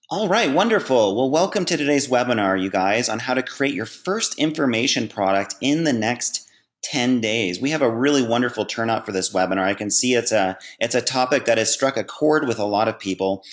All right, wonderful. Well, welcome to today's webinar, you guys, on how to create your first information product in the next 10 days. We have a really wonderful turnout for this webinar. I can see it's a topic that has struck a chord with a lot of people.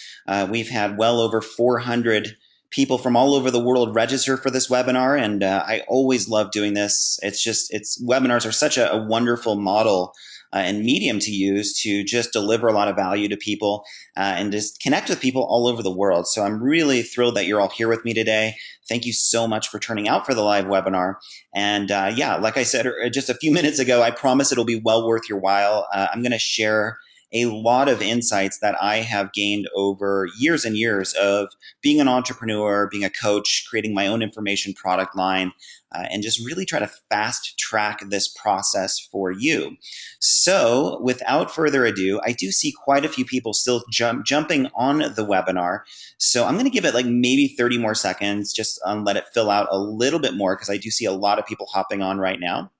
We've had well over 400 people from all over the world register for this webinar, and I always love doing this. Webinars are such a wonderful model and medium to use to just deliver a lot of value to people and just connect with people all over the world. So I'm really thrilled that you're all here with me today. Thank you so much for turning out for the live webinar. And yeah, like I said just a few minutes ago, I promise it'll be well worth your while. I'm going to share a lot of insights that I have gained over years and years of being an entrepreneur, being a coach, creating my own information product line, and just really try to fast track this process for you. So without further ado, I do see quite a few people still jumping on the webinar. So I'm going to give it like maybe 30 more seconds, just let it fill out a little bit more because I do see a lot of people hopping on right now.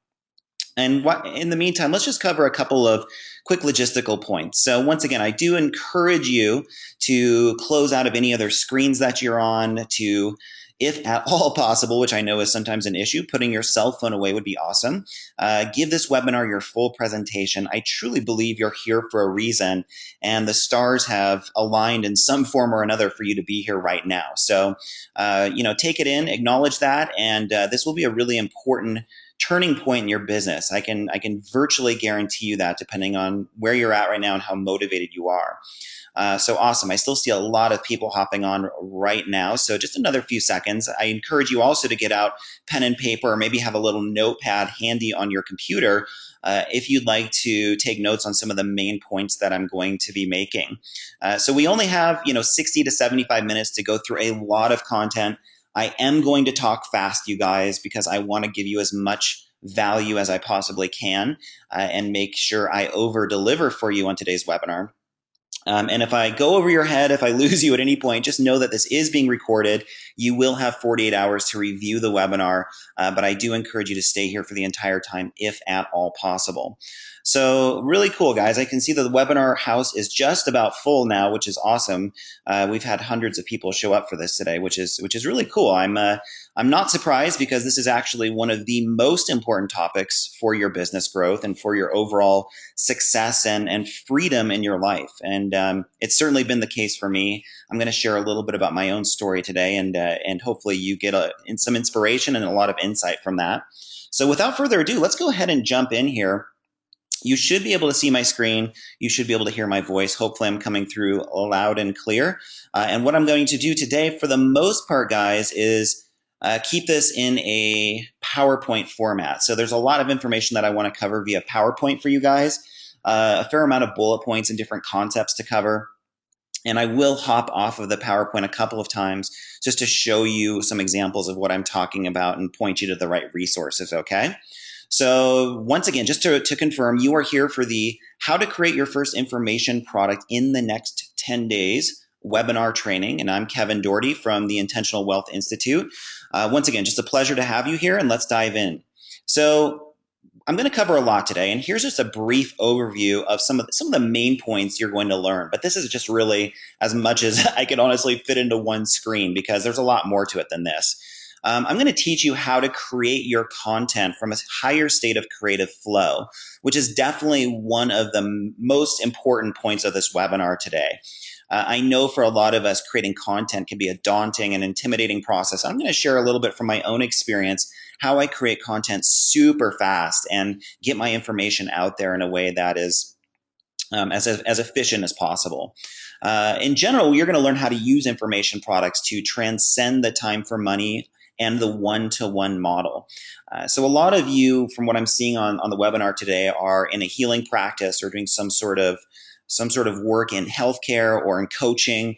And in the meantime, let's just cover a couple of quick logistical points. So once again, I do encourage you to close out of any other screens that you're on, to, if at all possible, which I know is sometimes an issue, putting your cell phone away would be awesome. Give this webinar your full presentation. I truly believe you're here for a reason, and the stars have aligned in some form or another for you to be here right now. So, take it in, acknowledge that, and this will be a really important turning point in your business. I can virtually guarantee you that, depending on where you're at right now and how motivated you are. So awesome. I still see a lot of people hopping on right now. So just another few seconds. I encourage you also to get out pen and paper, or maybe have a little notepad handy on your computer if you'd like to take notes on some of the main points that I'm going to be making. So we only have 60 to 75 minutes to go through a lot of content. I am going to talk fast, you guys, because I want to give you as much value as I possibly can and make sure I over deliver for you on today's webinar. And if I go over your head, if I lose you at any point, just know that this is being recorded. You will have 48 hours to review the webinar, but I do encourage you to stay here for the entire time, if at all possible. So really cool, guys. I can see that the webinar house is just about full now, which is awesome. We've had hundreds of people show up for this today, which is really cool. I'm not surprised, because this is actually one of the most important topics for your business growth and for your overall success and freedom in your life. And it's certainly been the case for me. I'm going to share a little bit about my own story today, and hopefully you get some inspiration and a lot of insight from that. So without further ado, let's go ahead and jump in here. You should be able to see my screen. You should be able to hear my voice. Hopefully I'm coming through loud and clear. And what I'm going to do today, for the most part, guys, is keep this in a PowerPoint format. So there's a lot of information that I want to cover via PowerPoint for you guys, a fair amount of bullet points and different concepts to cover. And I will hop off of the PowerPoint a couple of times just to show you some examples of what I'm talking about and point you to the right resources, okay? So once again, just to confirm, you are here for the How to Create Your First Information Product in the Next 10 Days webinar training. And I'm Kevin Doherty from the Intentional Wealth Institute. Once again, just a pleasure to have you here, and let's dive in. So I'm going to cover a lot today, and here's just a brief overview of some of the main points you're going to learn. But this is just really as much as I can honestly fit into one screen, because there's a lot more to it than this. I'm going to teach you how to create your content from a higher state of creative flow, which is definitely one of the most important points of this webinar today. I know for a lot of us, creating content can be a daunting and intimidating process. I'm going to share a little bit from my own experience how I create content super fast and get my information out there in a way that is as efficient as possible. In general, you're going to learn how to use information products to transcend the time for money and the one-to-one model. So a lot of you, from what I'm seeing on the webinar today, are in a healing practice or doing some sort of work in healthcare or in coaching.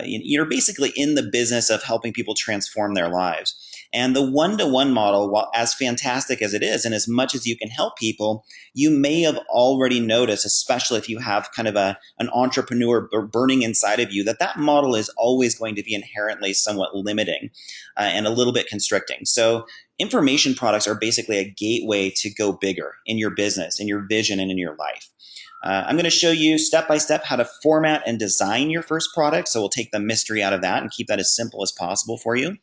You're basically in the business of helping people transform their lives. And the one-to-one model, while as fantastic as it is, and as much as you can help people, you may have already noticed, especially if you have kind of an entrepreneur burning inside of you, that model is always going to be inherently somewhat limiting and a little bit constricting. So information products are basically a gateway to go bigger in your business, in your vision, and in your life. I'm going to show you step by step how to format and design your first product. So we'll take the mystery out of that and keep that as simple as possible for you.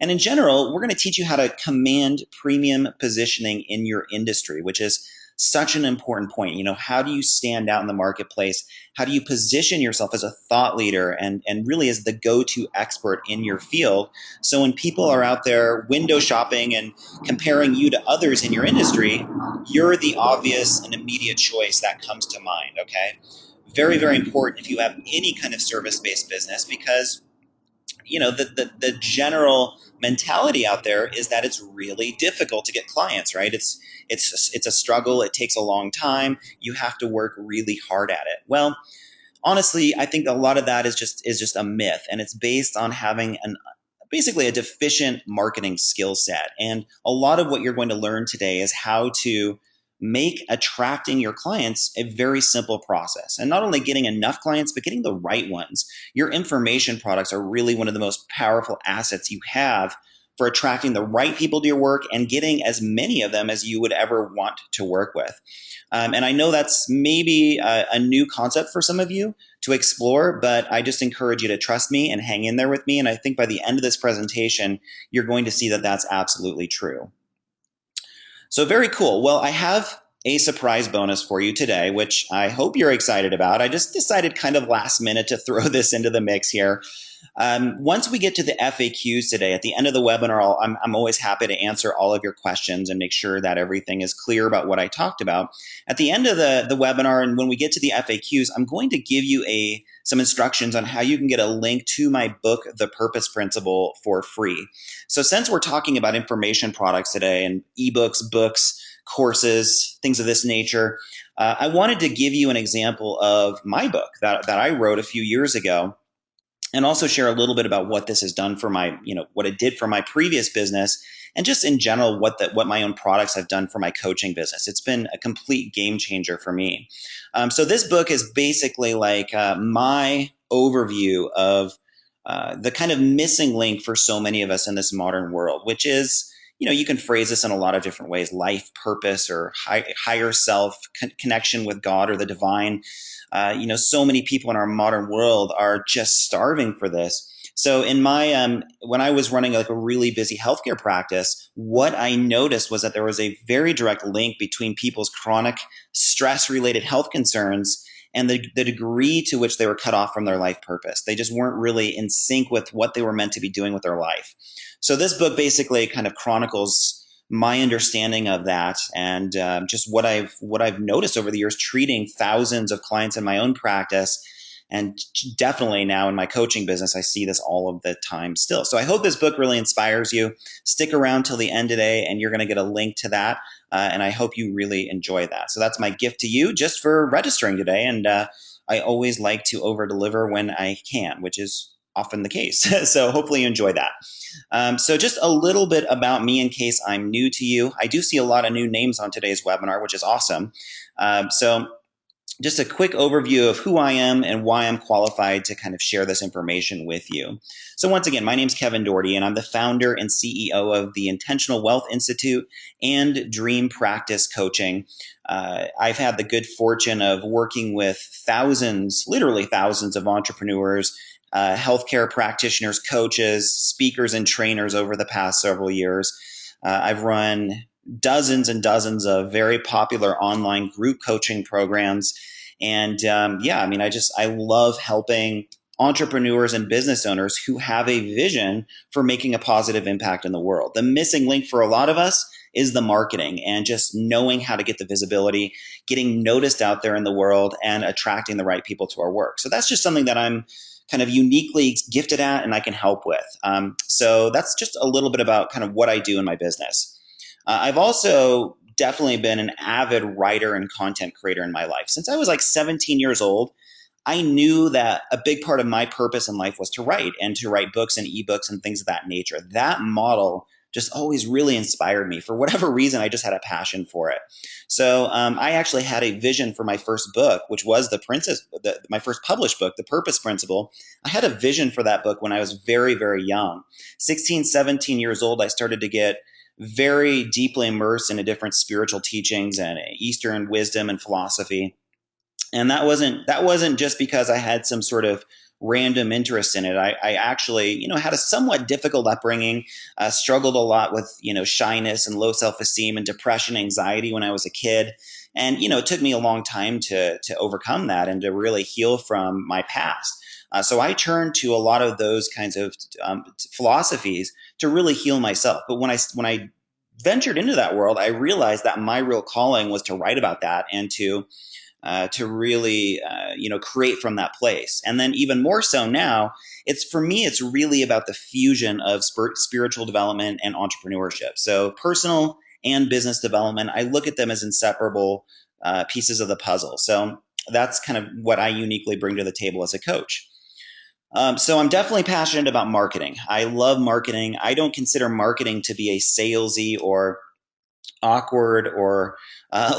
And in general, we're going to teach you how to command premium positioning in your industry, which is such an important point. How do you stand out in the marketplace? How do you position yourself as a thought leader and really as the go-to expert in your field? So when people are out there window shopping and comparing you to others in your industry, you're the obvious and immediate choice that comes to mind, okay? Very, very important if you have any kind of service-based business, because the general mentality out there is that it's really difficult to get clients, right? It's a struggle. It takes a long time. You have to work really hard at it. Well, honestly, I think a lot of that is just a myth, and it's based on having basically a deficient marketing skill set. And a lot of what you're going to learn today is how to make attracting your clients a very simple process. And not only getting enough clients, but getting the right ones. Your information products are really one of the most powerful assets you have for attracting the right people to your work and getting as many of them as you would ever want to work with. And I know that's maybe a new concept for some of you to explore, but I just encourage you to trust me and hang in there with me. And I think by the end of this presentation, you're going to see that that's absolutely true. So very cool. Well, I have a surprise bonus for you today, which I hope you're excited about. I just decided kind of last minute to throw this into the mix here. Once we get to the FAQs today, at the end of the webinar, I'm always happy to answer all of your questions and make sure that everything is clear about what I talked about. At the end of the webinar, and when we get to the FAQs, I'm going to give you some instructions on how you can get a link to my book, The Purpose Principle, for free. So since we're talking about information products today and ebooks, books, courses, things of this nature, I wanted to give you an example of my book that I wrote a few years ago, and also share a little bit about what this has done for what it did for my previous business, and just in general what my own products have done for my coaching business. It's been a complete game changer for me. So this book is basically like my overview of the kind of missing link for so many of us in this modern world, which is, you can phrase this in a lot of different ways: life purpose, or higher self, connection with God or the divine. So many people in our modern world are just starving for this. So in my when I was running like a really busy healthcare practice, what I noticed was that there was a very direct link between people's chronic stress-related health concerns and the degree to which they were cut off from their life purpose. They just weren't really in sync with what they were meant to be doing with their life. So this book basically kind of chronicles my understanding of that, and just what I've noticed over the years treating thousands of clients in my own practice, and definitely now in my coaching business. I see this all of the time still. So I hope this book really inspires you. Stick around till the end today, and you're going to get a link to that. And I hope you really enjoy that. So that's my gift to you just for registering today. And I always like to over deliver when I can, which is often the case. So hopefully you enjoy that. So just a little bit about me in case I'm new to you. I do see a lot of new names on today's webinar, which is awesome. So just a quick overview of who I am and why I'm qualified to kind of share this information with you. So once again, my name is Kevin Doherty, and I'm the founder and CEO of the Intentional Wealth Institute and Dream Practice Coaching. I've had the good fortune of working with thousands, literally thousands of entrepreneurs, healthcare practitioners, coaches, speakers, and trainers over the past several years. I've run dozens and dozens of very popular online group coaching programs. And I love helping entrepreneurs and business owners who have a vision for making a positive impact in the world. The missing link for a lot of us is the marketing, and just knowing how to get the visibility, getting noticed out there in the world, and attracting the right people to our work. So that's just something that I'm kind of uniquely gifted at and I can help with. So that's just a little bit about kind of what I do in my business. I've also definitely been an avid writer and content creator in my life. Since I was like 17 years old, I knew that a big part of my purpose in life was to write, and to write books and ebooks and things of that nature. That model just always really inspired me. For whatever reason, I just had a passion for it. So I actually had a vision for my first book, which was my first published book, The Purpose Principle. I had a vision for that book when I was very, very young. 16, 17 years old, I started to get very deeply immersed into different spiritual teachings and Eastern wisdom and philosophy. And that wasn't just because I had some sort of random interest in it. I actually, had a somewhat difficult upbringing, struggled a lot with, shyness and low self-esteem and depression, anxiety when I was a kid. And, it took me a long time to overcome that and to really heal from my past. So I turned to a lot of those kinds of philosophies to really heal myself. But when I ventured into that world, I realized that my real calling was to write about that and to really create from that place. And then even more so now, it's for me, it's really about the fusion of spiritual development and entrepreneurship. So personal and business development, I look at them as inseparable pieces of the puzzle. So that's kind of what I uniquely bring to the table as a coach. So I'm definitely passionate about marketing. I love marketing. I don't consider marketing to be a salesy or awkward or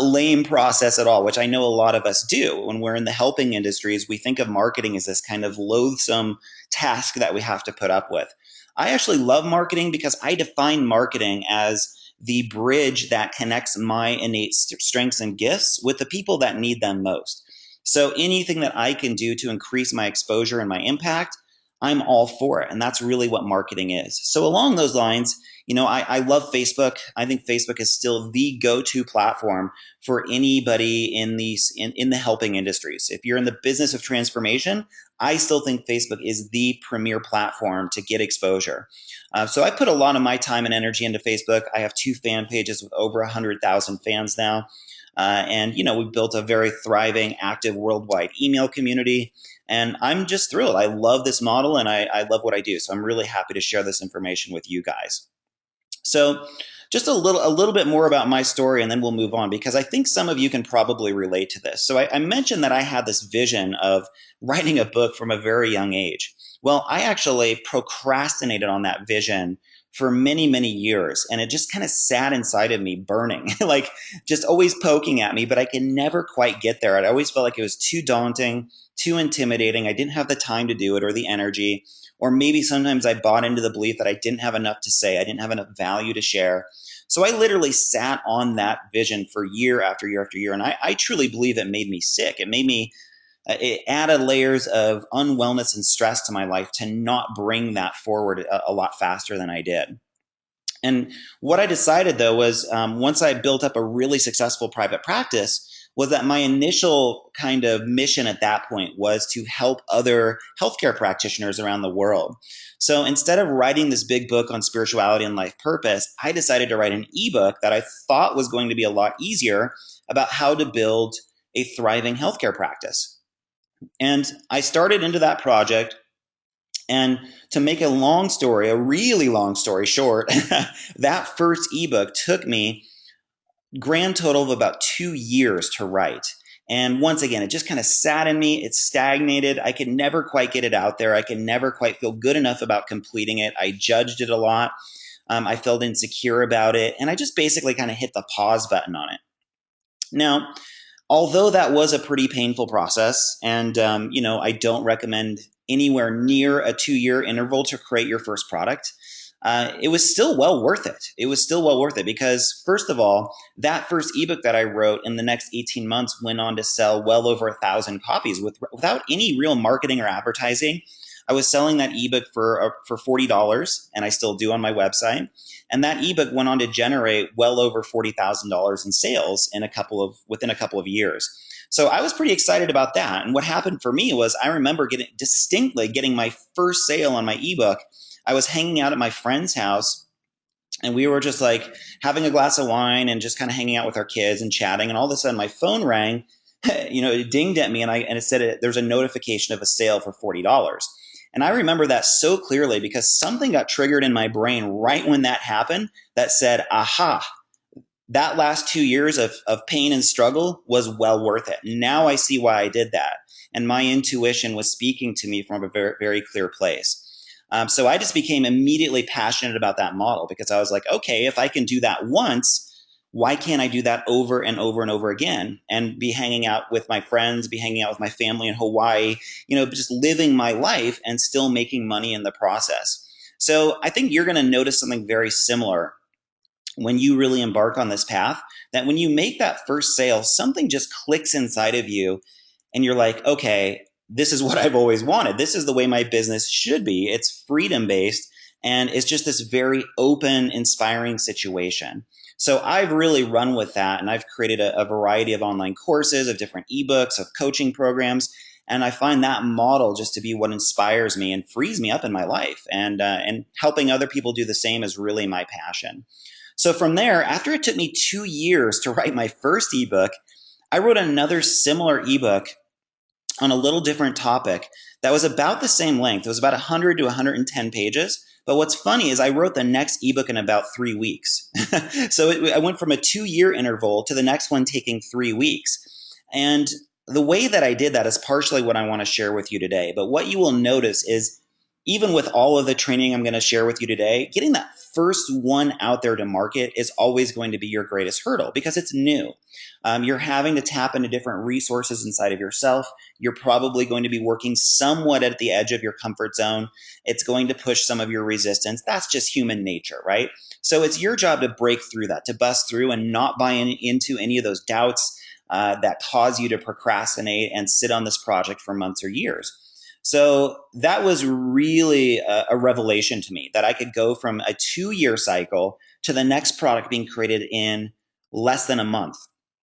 lame process at all, which I know a lot of us do. When we're in the helping industries, we think of marketing as this kind of loathsome task that we have to put up with. I actually love marketing because I define marketing as the bridge that connects my innate strengths and gifts with the people that need them most. So anything that I can do to increase my exposure and my impact, I'm all for it. And that's really what marketing is. So along those lines, I love Facebook. I think Facebook is still the go-to platform for anybody in the helping industries. If you're in the business of transformation, I still think Facebook is the premier platform to get exposure. So I put a lot of my time and energy into Facebook. I have 2 fan pages with over 100,000 fans now. And we've built a very thriving, active worldwide email community. And I'm just thrilled. I love this model and I love what I do. So I'm really happy to share this information with you guys. So just a little bit more about my story, and then we'll move on, because I think some of you can probably relate to this. So I mentioned that I had this vision of writing a book from a very young age. Well, I actually procrastinated on that vision for many, many years, and it just kind of sat inside of me burning, like just always poking at me, but I could never quite get there. I always felt like it was too daunting, too intimidating. I didn't have the time to do it or the energy. Or maybe sometimes I bought into the belief that I didn't have enough to say, I didn't have enough value to share. So I literally sat on that vision for year after year after year. And I truly believe it made me sick. It added layers of unwellness and stress to my life to not bring that forward a lot faster than I did. And what I decided, though, was once I built up a really successful private practice, was that my initial kind of mission at that point was to help other healthcare practitioners around the world. So instead of writing this big book on spirituality and life purpose, I decided to write an ebook that I thought was going to be a lot easier about how to build a thriving healthcare practice. And I started into that project. And to make a really long story short, that first ebook took me grand total of about 2 years to write. And once again, it just kind of sat in me. It stagnated. I could never quite get it out there. I could never quite feel good enough about completing it. I judged it a lot. I felt insecure about it. And I just basically kind of hit the pause button on it. Now, although that was a pretty painful process, and I don't recommend anywhere near a 2-year interval to create your first product, it was still well worth it. It was still well worth it because, first of all, that first ebook that I wrote in the next 18 months went on to sell well over 1,000 copies without any real marketing or advertising. I was selling that ebook for $40, and I still do on my website. And that ebook went on to generate well over $40,000 in sales within a couple of years. So I was pretty excited about that. And what happened for me was I remember distinctly getting my first sale on my ebook. I was hanging out at my friend's house, and we were just like having a glass of wine and just kind of hanging out with our kids and chatting. And all of a sudden my phone rang, it dinged at me, and it said there's a notification of a sale for $40. And I remember that so clearly because something got triggered in my brain right when that happened that said, aha, that last 2 years of pain and struggle was well worth it. Now I see why I did that. And my intuition was speaking to me from a very, very clear place. So I just became immediately passionate about that model because I was like, okay, if I can do that once, why can't I do that over and over and over again and be hanging out with my friends, be hanging out with my family in Hawaii, just living my life and still making money in the process. So I think you're going to notice something very similar when you really embark on this path, that when you make that first sale, something just clicks inside of you and you're like, okay, this is what I've always wanted. This is the way my business should be. It's freedom based, and it's just this very open, inspiring situation. So I've really run with that, and I've created a variety of online courses, of different ebooks, of coaching programs, and I find that model just to be what inspires me and frees me up in my life. And helping other people do the same is really my passion. So from there, after it took me 2 years to write my first ebook, I wrote another similar ebook on a little different topic that was about the same length. It was about 100 to 110 pages. But what's funny is I wrote the next ebook in about 3 weeks. So I went from a 2 year interval to the next one taking 3 weeks. And the way that I did that is partially what I want to share with you today. But what you will notice is, even with all of the training I'm going to share with you today, getting that first one out there to market is always going to be your greatest hurdle because it's new. You're having to tap into different resources inside of yourself. You're probably going to be working somewhat at the edge of your comfort zone. It's going to push some of your resistance. That's just human nature, right? So it's your job to break through that, to bust through and not buy into any of those doubts that cause you to procrastinate and sit on this project for months or years. So that was really a revelation to me, that I could go from a 2 year cycle to the next product being created in less than a month,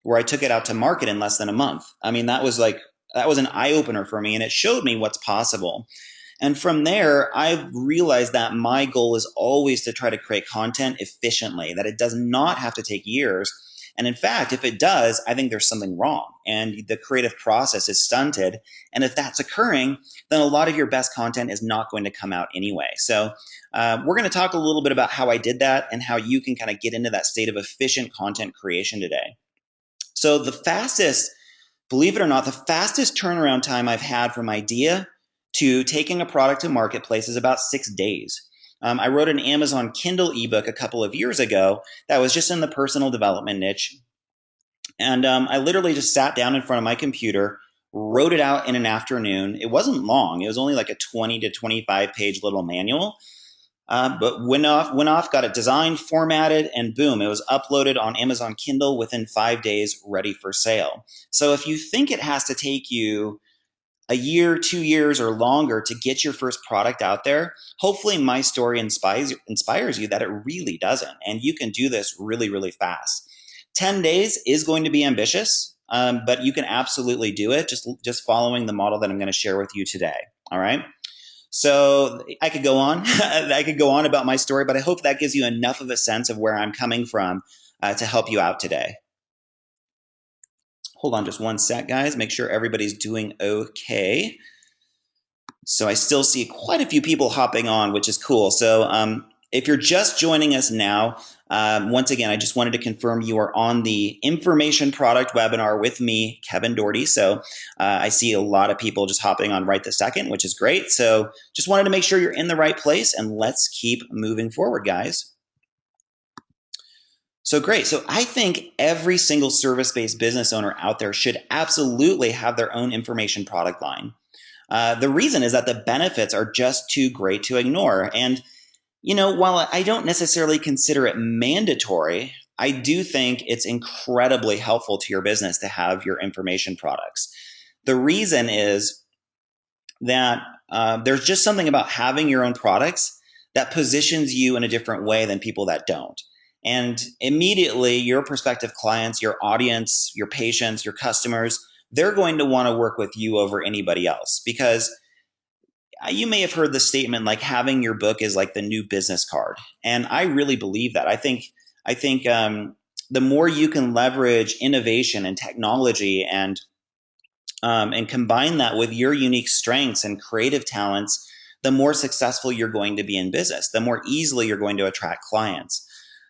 where I took it out to market in less than a month. I mean, that was an eye opener for me, and it showed me what's possible. And from there, I've realized that my goal is always to try to create content efficiently, that it does not have to take years. And in fact, if it does, I think there's something wrong and the creative process is stunted. And if that's occurring, then a lot of your best content is not going to come out anyway. So we're going to talk a little bit about how I did that and how you can kind of get into that state of efficient content creation today. So believe it or not, the fastest turnaround time I've had from idea to taking a product to marketplace is about 6 days. I wrote an Amazon Kindle ebook a couple of years ago that was just in the personal development niche. And I literally just sat down in front of my computer, wrote it out in an afternoon. It wasn't long. It was only like a 20 to 25 page little manual. But went off, got it designed, formatted, and boom, it was uploaded on Amazon Kindle within 5 days, ready for sale. So if you think it has to take you a year, 2 years, or longer to get your first product out there, hopefully my story inspires you that it really doesn't. And you can do this really, really fast. 10 days is going to be ambitious, but you can absolutely do it just following the model that I'm going to share with you today. All right. So I could go on. I could go on about my story, but I hope that gives you enough of a sense of where I'm coming from to help you out today. Hold on just one sec, guys. Make sure everybody's doing okay. So I still see quite a few people hopping on, which is cool. So if you're just joining us now, once again, I just wanted to confirm you are on the information product webinar with me, Kevin Doherty. So I see a lot of people just hopping on right this second, which is great. So just wanted to make sure you're in the right place, and let's keep moving forward, guys. So great. So I think every single service-based business owner out there should absolutely have their own information product line. The reason is that the benefits are just too great to ignore. And, while I don't necessarily consider it mandatory, I do think it's incredibly helpful to your business to have your information products. The reason is that there's just something about having your own products that positions you in a different way than people that don't. And immediately your prospective clients, your audience, your patients, your customers, they're going to want to work with you over anybody else, because you may have heard the statement like having your book is like the new business card. And I really believe that. I think the more you can leverage innovation and technology and combine that with your unique strengths and creative talents, the more successful you're going to be in business, the more easily you're going to attract clients.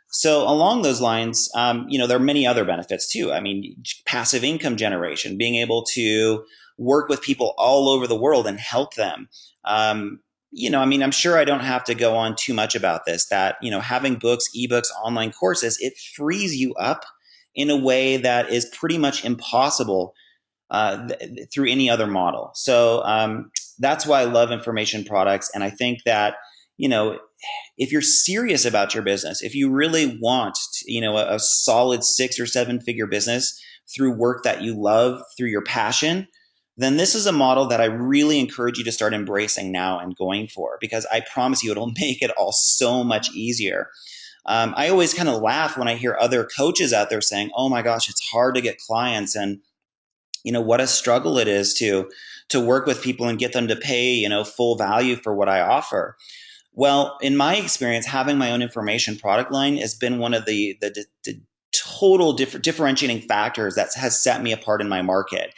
So along those lines, there are many other benefits too. I mean, passive income generation, being able to work with people all over the world and help them. I'm sure I don't have to go on too much about this, that, having books, ebooks, online courses, it frees you up in a way that is pretty much impossible through any other model. So that's why I love information products. And I think that, if you're serious about your business, if you really want, a solid 6 or 7 figure business through work that you love, through your passion, then this is a model that I really encourage you to start embracing now and going for, because I promise you it'll make it all so much easier. I always kind of laugh when I hear other coaches out there saying, "Oh my gosh, it's hard to get clients," and what a struggle it is to work with people and get them to pay full value for what I offer. Well, in my experience, having my own information product line has been one of the total differentiating factors that has set me apart in my market,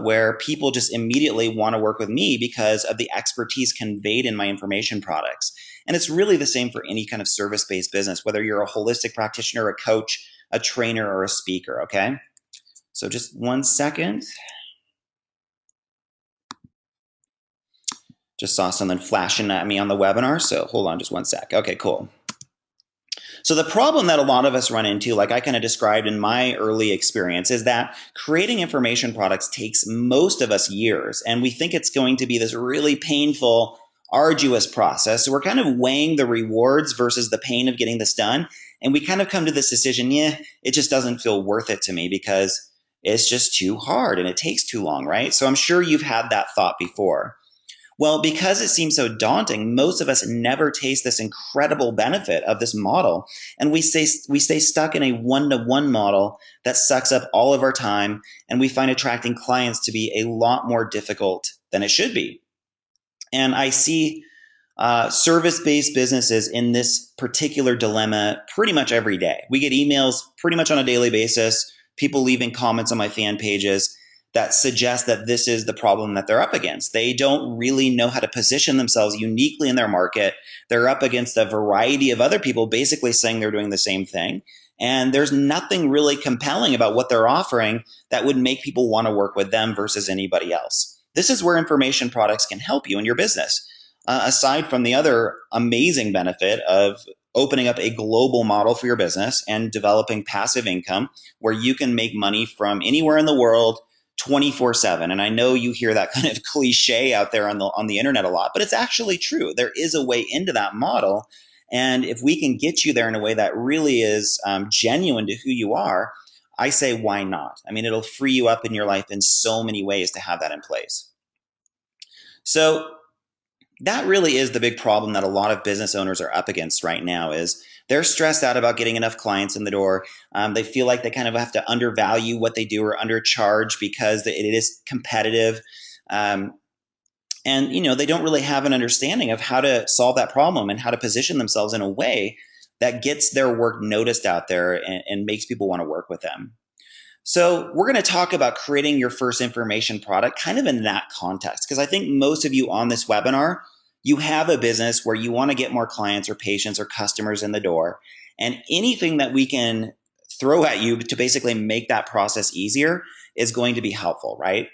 where people just immediately want to work with me because of the expertise conveyed in my information products. And it's really the same for any kind of service-based business, whether you're a holistic practitioner, a coach, a trainer, or a speaker, okay? So just one second. Just saw something flashing at me on the webinar, so hold on just one sec. Okay, cool. So the problem that a lot of us run into, like I kind of described in my early experience, is that creating information products takes most of us years, and we think it's going to be this really painful, arduous process. So we're kind of weighing the rewards versus the pain of getting this done, and we kind of come to this decision, it just doesn't feel worth it to me because it's just too hard and it takes too long, right? So I'm sure you've had that thought before. Well, because it seems so daunting, most of us never taste this incredible benefit of this model. And we stay stuck in a one-to-one model that sucks up all of our time, and we find attracting clients to be a lot more difficult than it should be. And I see service-based businesses in this particular dilemma pretty much every day. We get emails pretty much on a daily basis, people leaving comments on my fan pages that suggest that this is the problem that they're up against. They don't really know how to position themselves uniquely in their market. They're up against a variety of other people basically saying they're doing the same thing. And there's nothing really compelling about what they're offering that would make people want to work with them versus anybody else. This is where information products can help you in your business. Aside from the other amazing benefit of opening up a global model for your business and developing passive income where you can make money from anywhere in the world 24/7. And I know you hear that kind of cliche out there on the internet a lot, but it's actually true. There is a way into that model. And if we can get you there in a way that really is genuine to who you are, I say, why not? I mean, it'll free you up in your life in so many ways to have that in place. So that really is the big problem that a lot of business owners are up against right now is they're stressed out about getting enough clients in the door. They feel like they kind of have to undervalue what they do or undercharge because it is competitive. And they don't really have an understanding of how to solve that problem and how to position themselves in a way that gets their work noticed out there and makes people want to work with them. So we're going to talk about creating your first information product kind of in that context, because I think most of you on this webinar, you have a business where you want to get more clients or patients or customers in the door. And anything that we can throw at you to basically make that process easier is going to be helpful, right?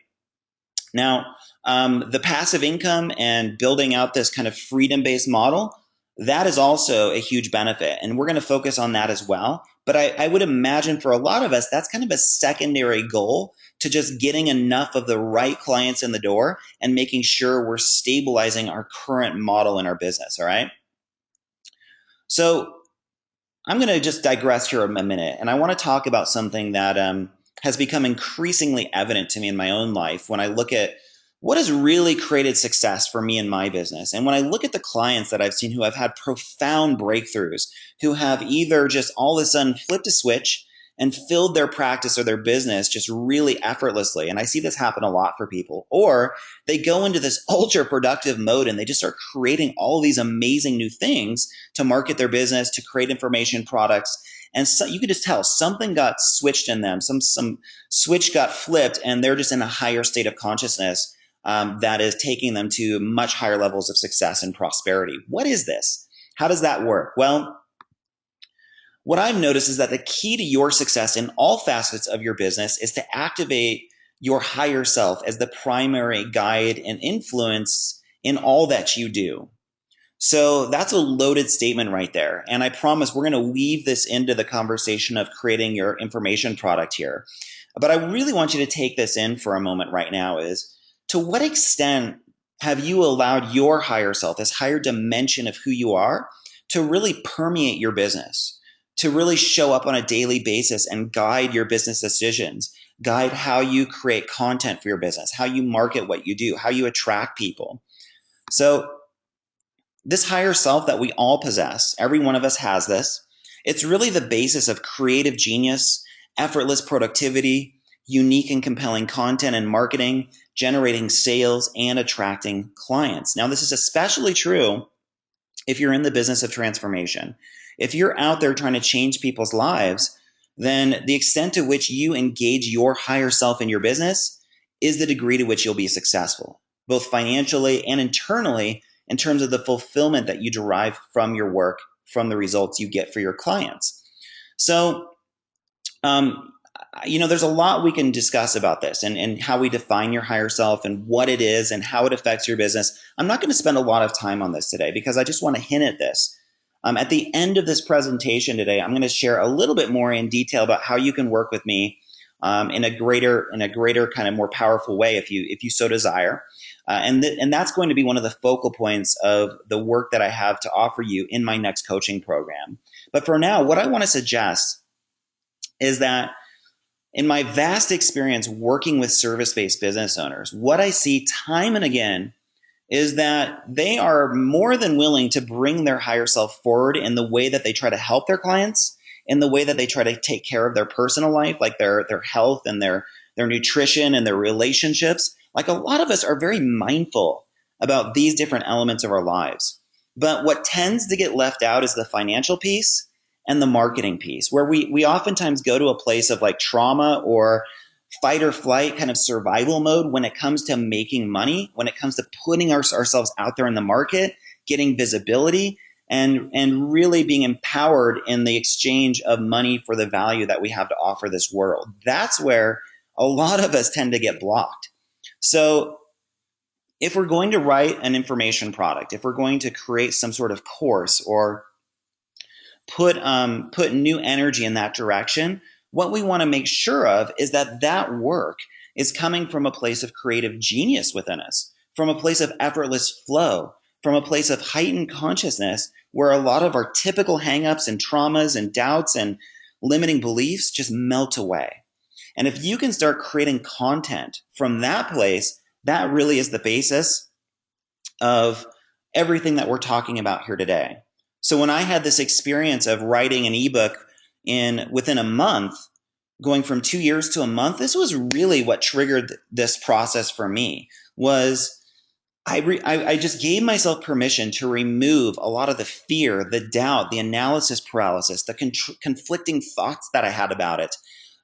Now, the passive income and building out this kind of freedom-based model, that is also a huge benefit. And we're going to focus on that as well. But I would imagine for a lot of us, that's kind of a secondary goal to just getting enough of the right clients in the door and making sure we're stabilizing our current model in our business, all right? So I'm going to just digress here a minute, and I want to talk about something that has become increasingly evident to me in my own life when I look at what has really created success for me in my business. And when I look at the clients that I've seen who have had profound breakthroughs, who have either just all of a sudden flipped a switch and filled their practice or their business just really effortlessly. And I see this happen a lot for people. Or they go into this ultra productive mode and they just start creating all these amazing new things to market their business, to create information products. And so you could just tell something got switched in them, some switch got flipped, and they're just in a higher state of consciousness that is taking them to much higher levels of success and prosperity. What is this? How does that work? Well, what I've noticed is that the key to your success in all facets of your business is to activate your higher self as the primary guide and influence in all that you do. So that's a loaded statement right there. And I promise we're going to weave this into the conversation of creating your information product here. But I really want you to take this in for a moment right now is, to what extent have you allowed your higher self, this higher dimension of who you are, to really permeate your business? to really show up on a daily basis and guide your business decisions, guide how you create content for your business, how you market what you do, how you attract people. So this higher self that we all possess, every one of us has this. It's really the basis of creative genius, effortless productivity, unique and compelling content and marketing, generating sales, and attracting clients. Now, this is especially true if you're in the business of transformation. If you're out there trying to change people's lives, then the extent to which you engage your higher self in your business is the degree to which you'll be successful, both financially and internally, in terms of the fulfillment that you derive from your work, from the results you get for your clients. So, there's a lot we can discuss about this and how we define your higher self and what it is and how it affects your business. I'm not going to spend a lot of time on this today because I just want to hint at this. At the end of this presentation today, I'm going to share a little bit more in detail about how you can work with me in a greater kind of more powerful way if you so desire. And that's going to be one of the focal points of the work that I have to offer you in my next coaching program. But for now, what I want to suggest is that in my vast experience working with service-based business owners, what I see time and again is that they are more than willing to bring their higher self forward in the way that they try to help their clients, in the way that they try to take care of their personal life, like their health and their nutrition and their relationships. Like, a lot of us are very mindful about these different elements of our lives. But what tends to get left out is the financial piece and the marketing piece, where we oftentimes go to a place of like trauma or fight or flight kind of survival mode when it comes to making money, when it comes to putting ourselves out there in the market, getting visibility, and really being empowered in the exchange of money for the value that we have to offer this world. That's where a lot of us tend to get blocked. So if we're going to write an information product, if we're going to create some sort of course or put new energy in that direction, what we want to make sure of is that work is coming from a place of creative genius within us, from a place of effortless flow, from a place of heightened consciousness where a lot of our typical hangups and traumas and doubts and limiting beliefs just melt away. And if you can start creating content from that place, that really is the basis of everything that we're talking about here today. So when I had this experience of writing an ebook within a month, going from 2 years to a month, this was really what triggered this process for me. Was I just gave myself permission to remove a lot of the fear, the doubt, the analysis paralysis, the conflicting thoughts that I had about it.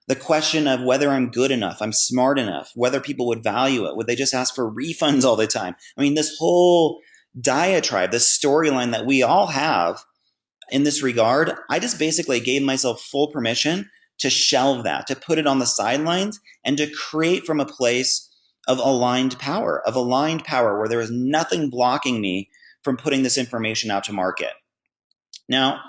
The question of whether I'm good enough, I'm smart enough, whether people would value it, would they just ask for refunds all the time? I mean, this whole diatribe, this storyline that we all have in this regard, I just basically gave myself full permission to shelve that, to put it on the sidelines, and to create from a place of aligned power where there is nothing blocking me from putting this information out to market. Now,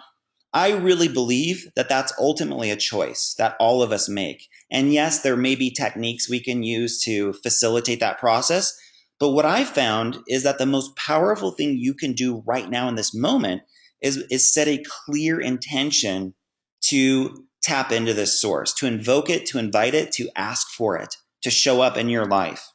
I really believe that that's ultimately a choice that all of us make. And yes, there may be techniques we can use to facilitate that process. But what I've found is that the most powerful thing you can do right now in this moment is set a clear intention to tap into this source, to invoke it, to invite it, to ask for it, to show up in your life.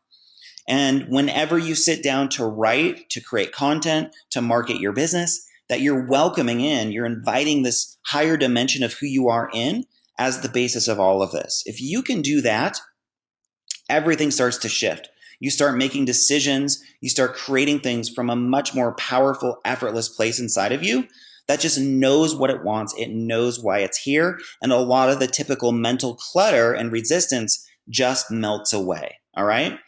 And whenever you sit down to write, to create content, to market your business, that you're welcoming in, you're inviting this higher dimension of who you are in as the basis of all of this. If you can do that, everything starts to shift. You start making decisions, you start creating things from a much more powerful, effortless place inside of you that just knows what it wants, it knows why it's here, and a lot of the typical mental clutter and resistance just melts away, all right?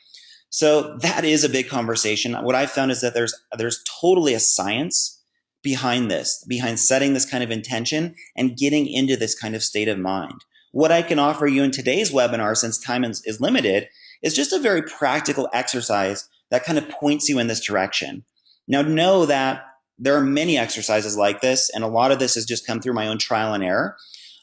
So that is a big conversation. What I've found is that there's totally a science behind this, behind setting this kind of intention and getting into this kind of state of mind. What I can offer you in today's webinar, since time is limited, is just a very practical exercise that kind of points you in this direction. Now, know that there are many exercises like this, and a lot of this has just come through my own trial and error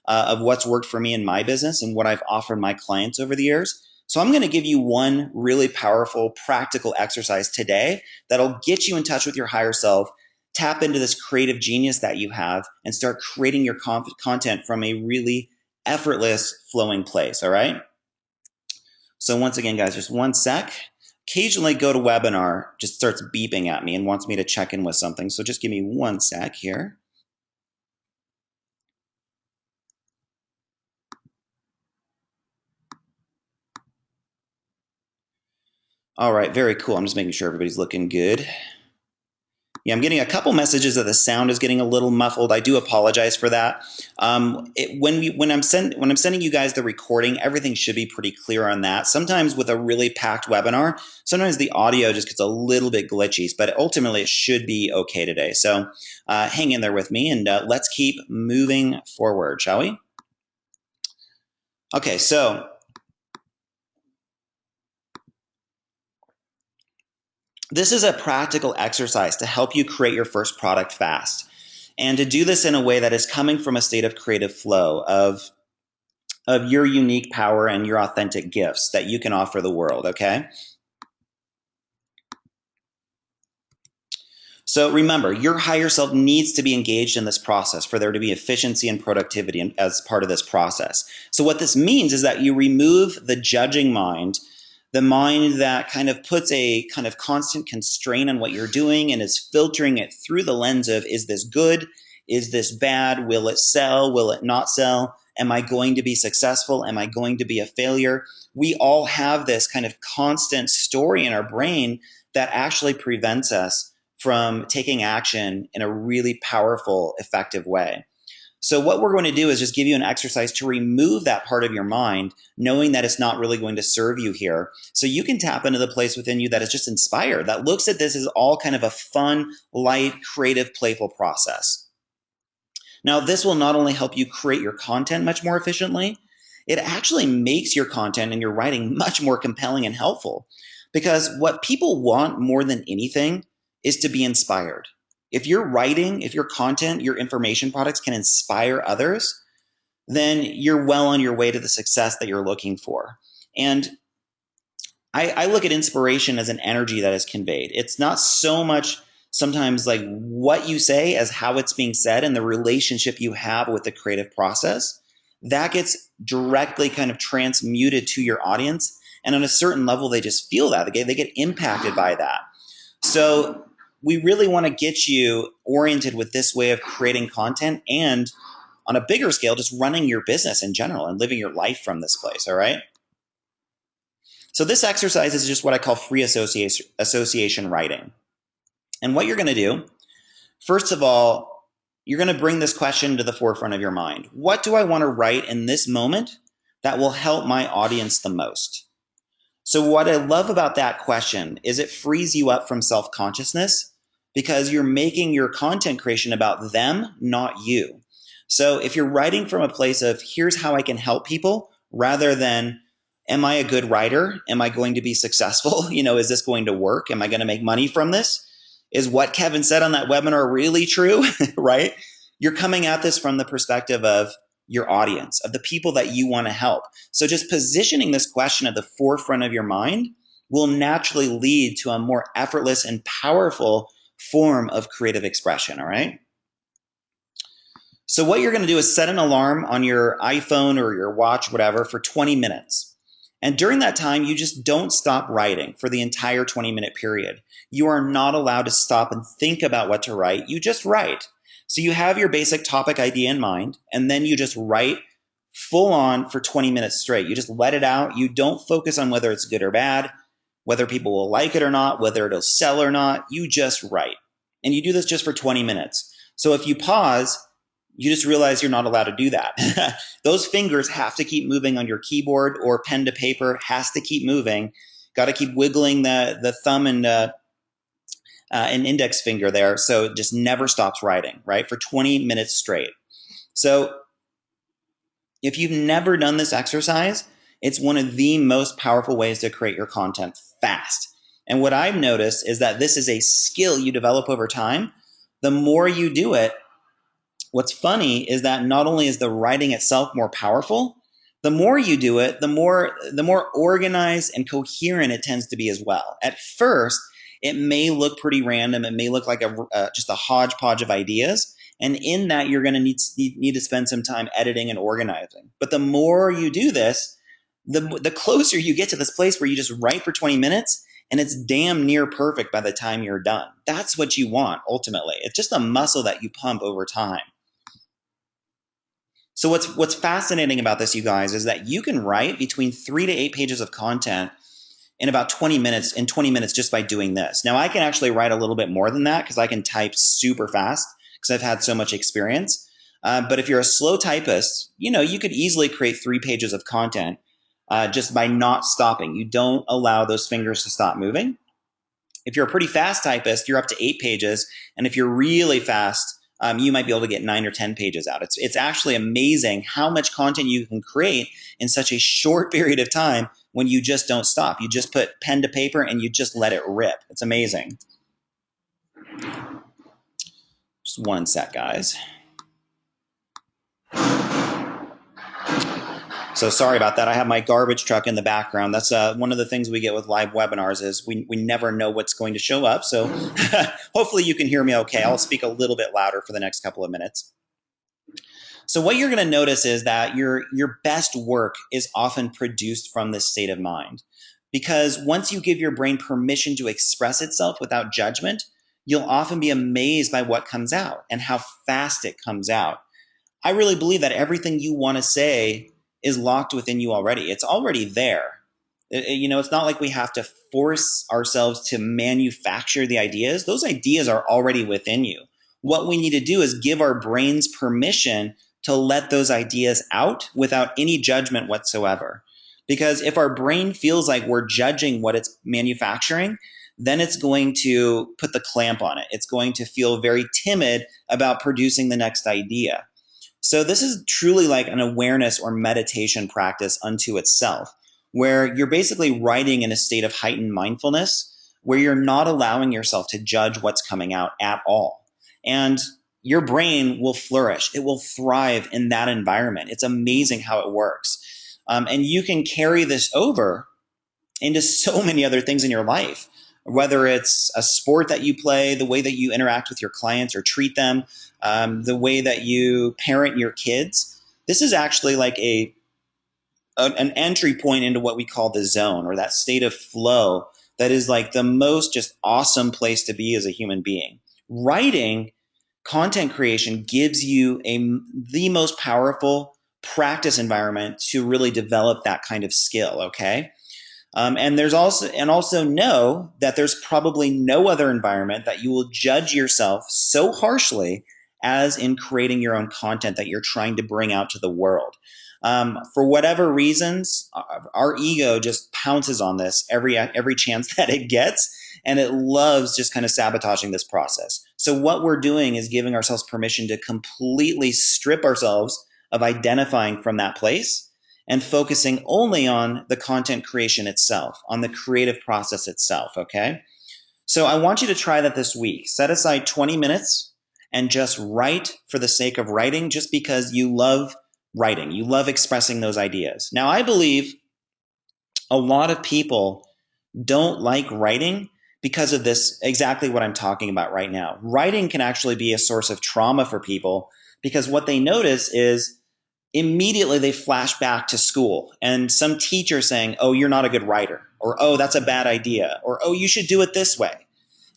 of what's worked for me in my business and what I've offered my clients over the years. So I'm going to give you one really powerful, practical exercise today that'll get you in touch with your higher self, tap into this creative genius that you have and start creating your content from a really effortless flowing place. All right. So once again, guys, just one sec. Occasionally GoToWebinar just starts beeping at me and wants me to check in with something. So just give me one sec here. All right, very cool. I'm just making sure everybody's looking good. Yeah, I'm getting a couple messages that the sound is getting a little muffled. I do apologize for that. When I'm sending you guys the recording, everything should be pretty clear on that. Sometimes with a really packed webinar, sometimes the audio just gets a little bit glitchy, but ultimately it should be okay today. So hang in there with me, and let's keep moving forward, shall we? Okay, so this is a practical exercise to help you create your first product fast. And to do this in a way that is coming from a state of creative flow, of your unique power and your authentic gifts that you can offer the world, okay? So remember, your higher self needs to be engaged in this process for there to be efficiency and productivity as part of this process. So what this means is that you remove the judging mind, the mind that kind of puts a kind of constant constraint on what you're doing and is filtering it through the lens of, is this good? Is this bad? Will it sell? Will it not sell? Am I going to be successful? Am I going to be a failure? We all have this kind of constant story in our brain that actually prevents us from taking action in a really powerful, effective way. So what we're going to do is just give you an exercise to remove that part of your mind, knowing that it's not really going to serve you here. So you can tap into the place within you that is just inspired, that looks at this as all kind of a fun, light, creative, playful process. Now, this will not only help you create your content much more efficiently, it actually makes your content and your writing much more compelling and helpful. Because what people want more than anything is to be inspired. If your writing, if your content, your information products can inspire others, then you're well on your way to the success that you're looking for. And I look at inspiration as an energy that is conveyed. It's not so much sometimes like what you say as how it's being said and the relationship you have with the creative process. That gets directly kind of transmuted to your audience. And on a certain level, they just feel that. They get impacted by that. So we really want to get you oriented with this way of creating content and on a bigger scale, just running your business in general and living your life from this place, all right? So this exercise is just what I call free association writing. And what you're going to do, first of all, you're going to bring this question to the forefront of your mind. What do I want to write in this moment that will help my audience the most? So what I love about that question is it frees you up from self-consciousness because you're making your content creation about them, not you. So if you're writing from a place of here's how I can help people rather than am I a good writer? Am I going to be successful? Is this going to work? Am I going to make money from this? Is what Kevin said on that webinar really true, right? You're coming at this from the perspective of your audience, of the people that you want to help. So just positioning this question at the forefront of your mind will naturally lead to a more effortless and powerful form of creative expression, all right? So what you're going to do is set an alarm on your iPhone or your watch, whatever, for 20 minutes. And during that time, you just don't stop writing for the entire 20-minute period. You are not allowed to stop and think about what to write. You just write. So you have your basic topic idea in mind, and then you just write full on for 20 minutes straight. You just let it out. You don't focus on whether it's good or bad, whether people will like it or not, whether it'll sell or not. You just write. And you do this just for 20 minutes. So if you pause, you just realize you're not allowed to do that. Those fingers have to keep moving on your keyboard, or pen to paper has to keep moving. Got to keep wiggling the thumb and an index finger there, so it just never stops writing, right? For 20 minutes straight. So if you've never done this exercise, it's one of the most powerful ways to create your content fast. And what I've noticed is that this is a skill you develop over time. The more you do it, what's funny is that not only is the writing itself more powerful, the more you do it, the more organized and coherent it tends to be as well. At first, It may look pretty random. It may look like just a hodgepodge of ideas. And in that, you're going to need to spend some time editing and organizing. But the more you do this, the closer you get to this place where you just write for 20 minutes and it's damn near perfect by the time you're done. That's what you want, ultimately. It's just a muscle that you pump over time. So what's fascinating about this, you guys, is that you can write between 3 to 8 pages of content in about 20 minutes just by doing this. Now, I can actually write a little bit more than that because I can type super fast because I've had so much experience. But if you're a slow typist, you could easily create 3 pages of content just by not stopping. You don't allow those fingers to stop moving. If you're a pretty fast typist, you're up to 8 pages. And if you're really fast, you might be able to get 9 or 10 pages out. It's actually amazing how much content you can create in such a short period of time when you just don't stop. You just put pen to paper and you just let it rip. It's amazing. Just one sec, guys. So sorry about that. I have my garbage truck in the background. That's one of the things we get with live webinars is we never know what's going to show up. So hopefully you can hear me okay. I'll speak a little bit louder for the next couple of minutes. So what you're going to notice is that your best work is often produced from this state of mind. Because once you give your brain permission to express itself without judgment, you'll often be amazed by what comes out and how fast it comes out. I really believe that everything you want to say is locked within you already. It's already there. It's not like we have to force ourselves to manufacture the ideas. Those ideas are already within you. What we need to do is give our brains permission to let those ideas out without any judgment whatsoever. Because if our brain feels like we're judging what it's manufacturing, then it's going to put the clamp on it. It's going to feel very timid about producing the next idea. So this is truly like an awareness or meditation practice unto itself, where you're basically writing in a state of heightened mindfulness, where you're not allowing yourself to judge what's coming out at all. And your brain will flourish. It will thrive in that environment. It's amazing how it works. And you can carry this over into so many other things in your life, whether it's a sport that you play, the way that you interact with your clients or treat them, the way that you parent your kids. This is actually like an entry point into what we call the zone, or that state of flow that is like the most just awesome place to be as a human being. Writing, content creation gives you the most powerful practice environment to really develop that kind of skill, okay? And also know that there's probably no other environment that you will judge yourself so harshly as in creating your own content that you're trying to bring out to the world. For whatever reasons, our ego just pounces on this every chance that it gets, and it loves just kind of sabotaging this process. So what we're doing is giving ourselves permission to completely strip ourselves of identifying from that place and focusing only on the content creation itself, on the creative process itself, okay? So I want you to try that this week. Set aside 20 minutes and just write for the sake of writing, just because you love writing. You love expressing those ideas. Now, I believe a lot of people don't like writing because of this, exactly what I'm talking about right now. Writing can actually be a source of trauma for people because what they notice is immediately they flash back to school and some teacher saying, oh, you're not a good writer, or oh, that's a bad idea, or oh, you should do it this way.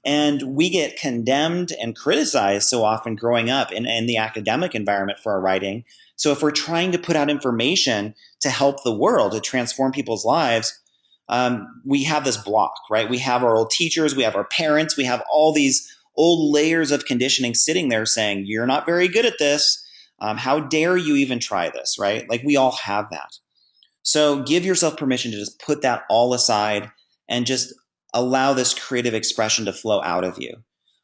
And we get condemned and criticized so often growing up in the academic environment for our writing. So if we're trying to put out information to help the world, to transform people's lives, we have this block, right? We have our old teachers, we have our parents, we have all these old layers of conditioning sitting there saying, you're not very good at this. How dare you even try this, right? Like we all have that. So give yourself permission to just put that all aside and just allow this creative expression to flow out of you.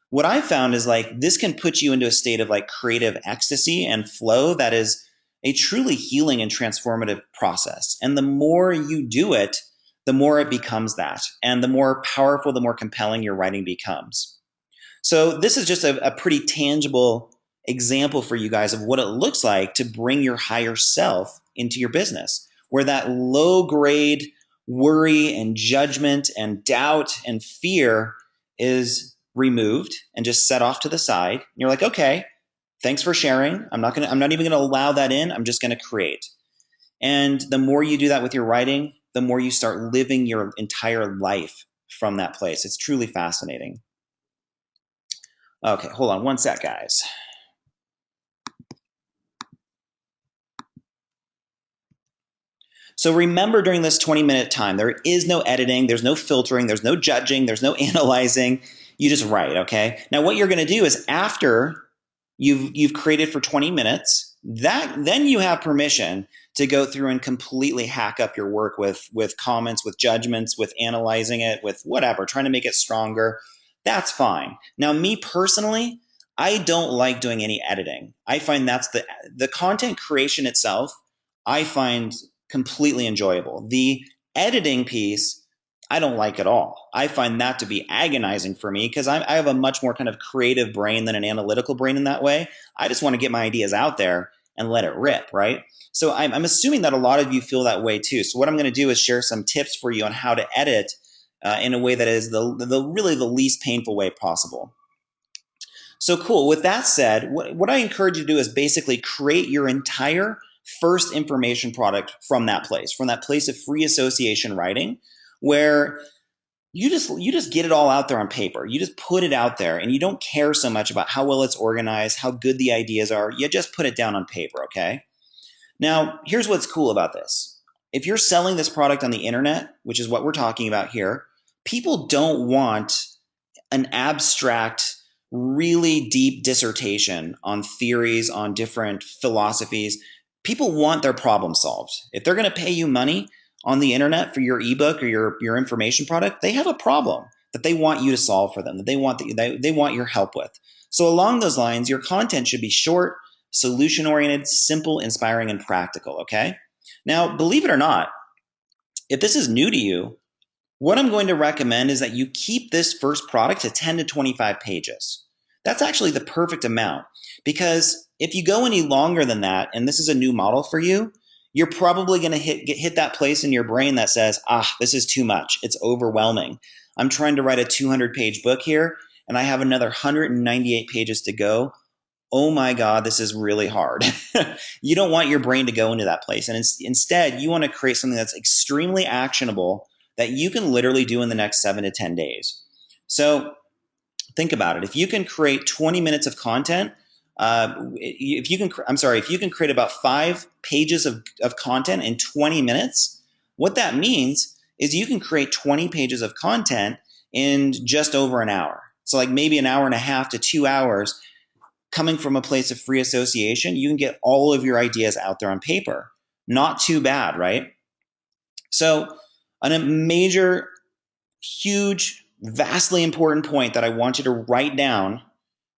What I found is like this can put you into a state of like creative ecstasy and flow that is a truly healing and transformative process. And the more you do it, the more it becomes that. And the more powerful, the more compelling your writing becomes. So this is just a pretty tangible example for you guys of what it looks like to bring your higher self into your business, where that low grade worry and judgment and doubt and fear is removed and just set off to the side. And you're like, okay, thanks for sharing. I'm not even gonna allow that in. I'm just gonna create. And the more you do that with your writing, the more you start living your entire life from that place. It's truly fascinating. Okay, hold on one sec, guys. So remember, during this 20-minute time, there is no editing, there's no filtering, there's no judging, there's no analyzing. You just write, okay? Now what you're going to do is, after you've created for 20 minutes, then you have permission to go through and completely hack up your work with comments, with judgments, with analyzing it, with whatever, trying to make it stronger. That's fine. Now, me personally, I don't like doing any editing. I find that's the content creation itself, I find completely enjoyable. The editing piece, I don't like at all. I find that to be agonizing for me, because I have a much more kind of creative brain than an analytical brain in that way. I just want to get my ideas out there and let it rip, right? So I'm assuming that a lot of you feel that way too. So what I'm going to do is share some tips for you on how to edit in a way that is really the least painful way possible. So cool. With that said, what I encourage you to do is basically create your entire first information product from that place of free association writing, where you just get it all out there on paper. You just put it out there, and you don't care so much about how well it's organized, how good the ideas are. You just put it down on paper, okay? Now, here's what's cool about this. If you're selling this product on the internet, which is what we're talking about here, people don't want an abstract, really deep dissertation on theories, on different philosophies. People want their problem solved. If they're going to pay you money on the internet for your ebook or your information product, they have a problem that they want you to solve for them, that they want your help with. So along those lines, your content should be short, solution oriented, simple, inspiring, and practical. Okay. Now, believe it or not, if this is new to you, what I'm going to recommend is that you keep this first product to 10 to 25 pages. That's actually the perfect amount, because if you go any longer than that, and this is a new model for you, you're probably going to hit that place in your brain that says, this is too much. It's overwhelming. I'm trying to write a 200-page book here, and I have another 198 pages to go. Oh my God, this is really hard. You don't want your brain to go into that place. And instead, you want to create something that's extremely actionable that you can literally do in the next 7 to 10 days. So think about it. If you can create 20 minutes of content, if you can create about 5 pages of content in 20 minutes, what that means is you can create 20 pages of content in just over an hour. So like maybe an hour and a half to 2 hours. Coming from a place of free association, you can get all of your ideas out there on paper. Not too bad, right? So a major, huge, vastly important point that I want you to write down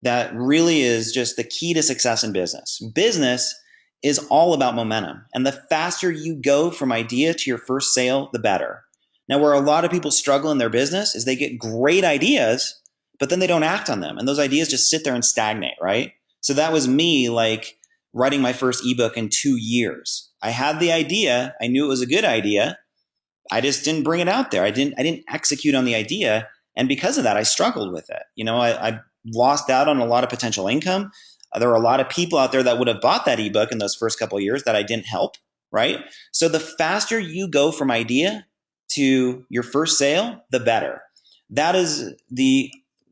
that really is just the key to success in business. Business is all about momentum. And the faster you go from idea to your first sale, the better. Now, where a lot of people struggle in their business is they get great ideas, but then they don't act on them. And those ideas just sit there and stagnate, right? So that was me, like writing my first ebook in 2 years. I had the idea. I knew it was a good idea. I just didn't bring it out there. I didn't execute on the idea. And because of that, I struggled with it. I lost out on a lot of potential income. There were a lot of people out there that would have bought that ebook in those first couple of years that I didn't help, right? So the faster you go from idea to your first sale, the better. That is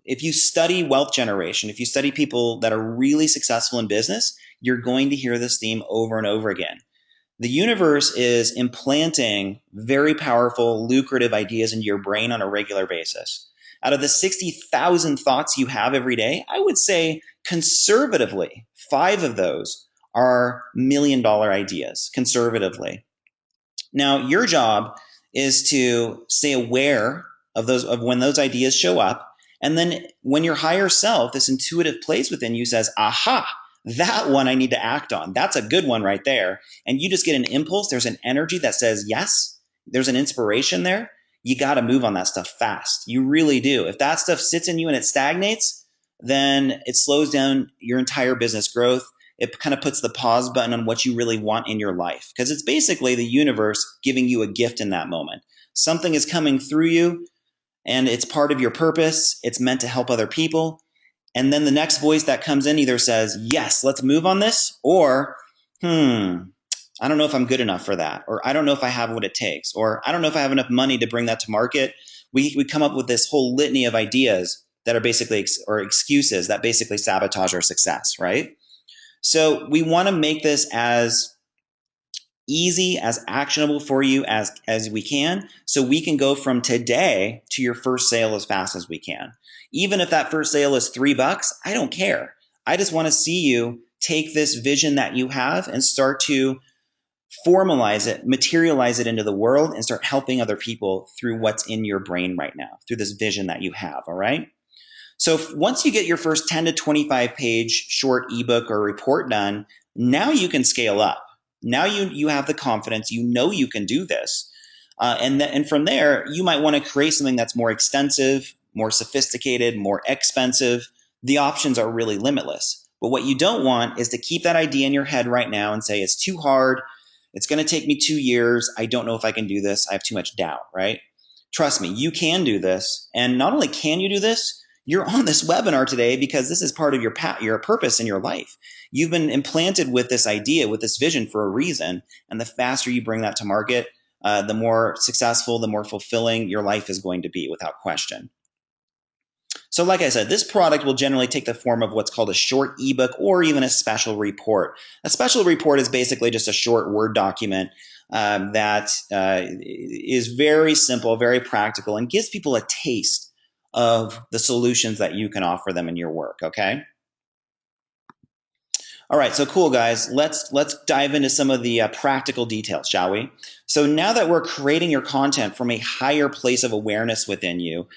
if you study wealth generation, if you study people that are really successful in business, you're going to hear this theme over and over again. The universe is implanting very powerful, lucrative ideas into your brain on a regular basis. Out of the 60,000 thoughts you have every day, I would say conservatively, 5 of those are $1 million ideas, conservatively. Now, your job is to stay aware of when those ideas show up. And then when your higher self, this intuitive place within you says, aha, that one I need to act on. That's a good one right there. And you just get an impulse. There's an energy that says yes. There's an inspiration there. You got to move on that stuff fast. You really do. If that stuff sits in you and it stagnates, then it slows down your entire business growth. It kind of puts the pause button on what you really want in your life, because it's basically the universe giving you a gift in that moment. Something is coming through you. and it's part of your purpose. It's meant to help other people. And then the next voice that comes in either says, yes, let's move on this, or, I don't know if I'm good enough for that, or I don't know if I have what it takes, or I don't know if I have enough money to bring that to market. We come up with this whole litany of ideas that are basically, or excuses that basically sabotage our success, right? So we want to make this as easy, as actionable for you as we can, so we can go from today to your first sale as fast as we can. Even if that first sale is $3, I don't care. I just want to see you take this vision that you have and start to formalize it, materialize it into the world, and start helping other people through what's in your brain right now, through this vision that you have, all right? So once you get your first 10 to 25 page short ebook or report done, now you can scale up. Now you have the confidence, you know you can do this. And from there, you might want to create something that's more extensive, more sophisticated, more expensive. The options are really limitless. But what you don't want is to keep that idea in your head right now and say, it's too hard. It's going to take me 2 years. I don't know if I can do this. I have too much doubt, right? Trust me, you can do this. And not only can you do this, you're on this webinar today because this is part of your purpose in your life. You've been implanted with this idea, with this vision for a reason. And the faster you bring that to market, the more successful, the more fulfilling your life is going to be, without question. So like I said, this product will generally take the form of what's called a short ebook or even a special report. A special report is basically just a short Word document that is very simple, very practical, and gives people a taste of the solutions that you can offer them in your work, okay? All right, so cool, guys. Let's dive into some of the practical details, shall we? So now that we're creating your content from a higher place of awareness within you,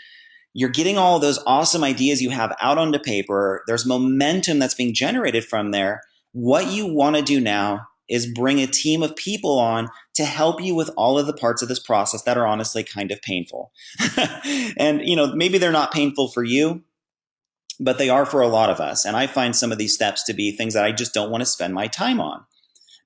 you're getting all those awesome ideas you have out onto paper. There's momentum that's being generated from there. What you want to do now is bring a team of people on to help you with all of the parts of this process that are honestly kind of painful. And, maybe they're not painful for you, but they are for a lot of us. And I find some of these steps to be things that I just don't want to spend my time on.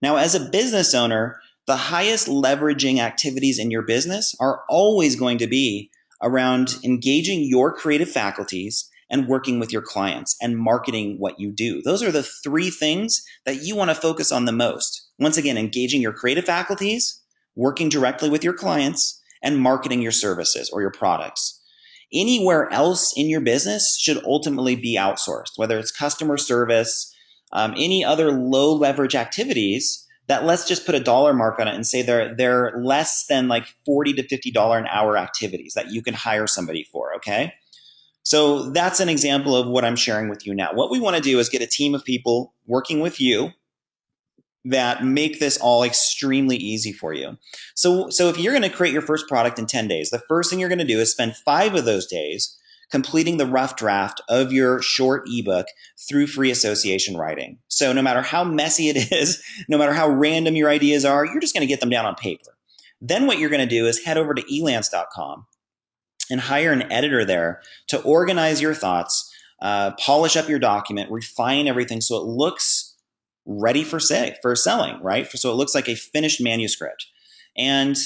Now, as a business owner, the highest leveraging activities in your business are always going to be around engaging your creative faculties and working with your clients and marketing what you do. Those are the 3 things that you want to focus on the most. Once again, engaging your creative faculties, working directly with your clients, and marketing your services or your products. Anywhere else in your business should ultimately be outsourced, whether it's customer service, any other low leverage activities that, let's just put a dollar mark on it and say they're less than like $40 to $50 an hour activities that you can hire somebody for, okay? So that's an example of what I'm sharing with you now. What we want to do is get a team of people working with you that make this all extremely easy for you. So if you're going to create your first product in 10 days, the first thing you're going to do is spend 5 of those days completing the rough draft of your short ebook through free association writing. So no matter how messy it is, no matter how random your ideas are, you're just going to get them down on paper. Then what you're going to do is head over to elance.com and hire an editor there to organize your thoughts, polish up your document, refine everything so it looks ready for selling, right? So it looks like a finished manuscript. And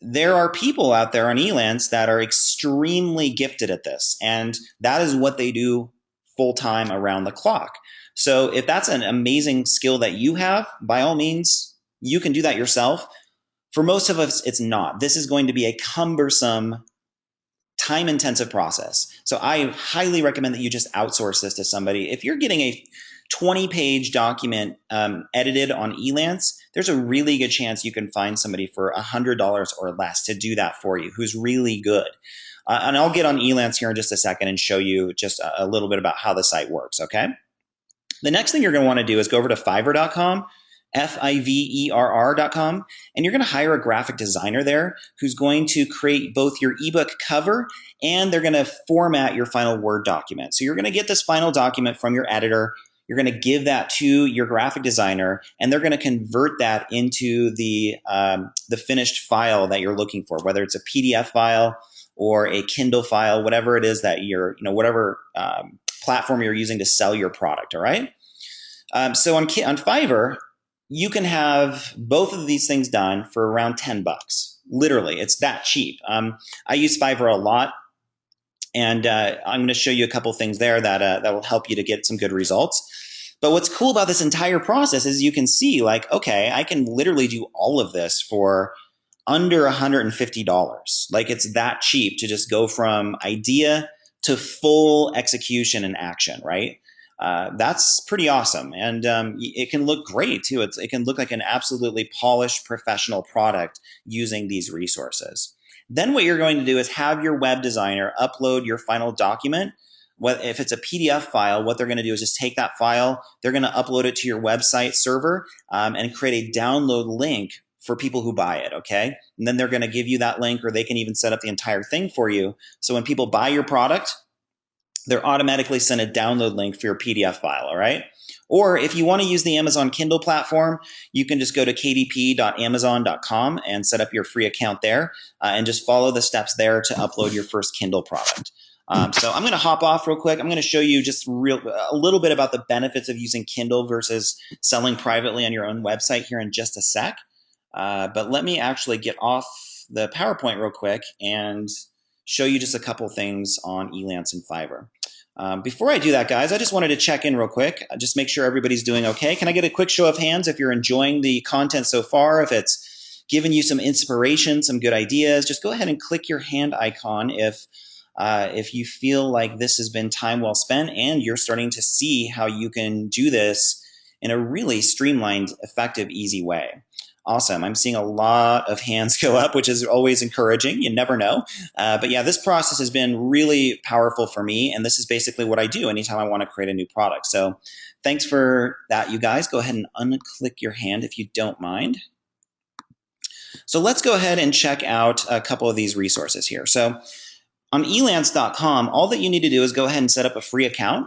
there are people out there on Elance that are extremely gifted at this, and that is what they do full time around the clock. So if that's an amazing skill that you have, by all means, you can do that yourself. For most of us, it's not. This is going to be a cumbersome, time-intensive process. So I highly recommend that you just outsource this to somebody. If you're getting a 20-page document edited on Elance, there's a really good chance you can find somebody for $100 or less to do that for you, who's really good. And I'll get on Elance here in just a second and show you just a little bit about how the site works, okay? The next thing you're going to want to do is go over to Fiverr.com, Fiverr.com, and you're going to hire a graphic designer there who's going to create both your ebook cover and they're going to format your final Word document. So you're going to get this final document from your editor. You're going to give that to your graphic designer, and they're going to convert that into the finished file that you're looking for, whether it's a PDF file or a Kindle file, whatever it is that whatever platform you're using to sell your product. All right. So on Fiverr, you can have both of these things done for around $10. Literally, it's that cheap. I use Fiverr a lot. And I'm going to show you a couple things there that will help you to get some good results. But what's cool about this entire process is you can see, like, okay, I can literally do all of this for under $150. Like, it's that cheap to just go from idea to full execution and action, right? That's pretty awesome. And it can look great too. It can look like an absolutely polished professional product using these resources. Then what you're going to do is have your web designer upload your final document. If it's a PDF file, what they're going to do is just take that file, they're going to upload it to your website server and create a download link for people who buy it, okay? And then they're going to give you that link, or they can even set up the entire thing for you. So when people buy your product, they're automatically sent a download link for your PDF file, all right? Or if you want to use the Amazon Kindle platform, you can just go to kdp.amazon.com and set up your free account there and just follow the steps there to upload your first Kindle product. So I'm going to hop off real quick. I'm going to show you just a little bit about the benefits of using Kindle versus selling privately on your own website here in just a sec. But let me actually get off the PowerPoint real quick and show you just a couple things on Elance and Fiverr. Before I do that, guys, I just wanted to check in real quick, just make sure everybody's doing okay. Can I get a quick show of hands if you're enjoying the content so far, if it's given you some inspiration, some good ideas? Just go ahead and click your hand icon if you feel like this has been time well spent and you're starting to see how you can do this in a really streamlined, effective, easy way. Awesome. I'm seeing a lot of hands go up, which is always encouraging. You never know. But yeah, this process has been really powerful for me. And this is basically what I do anytime I want to create a new product. So thanks for that, you guys. Go ahead and unclick your hand if you don't mind. So let's go ahead and check out a couple of these resources here. So on elance.com, all that you need to do is go ahead and set up a free account.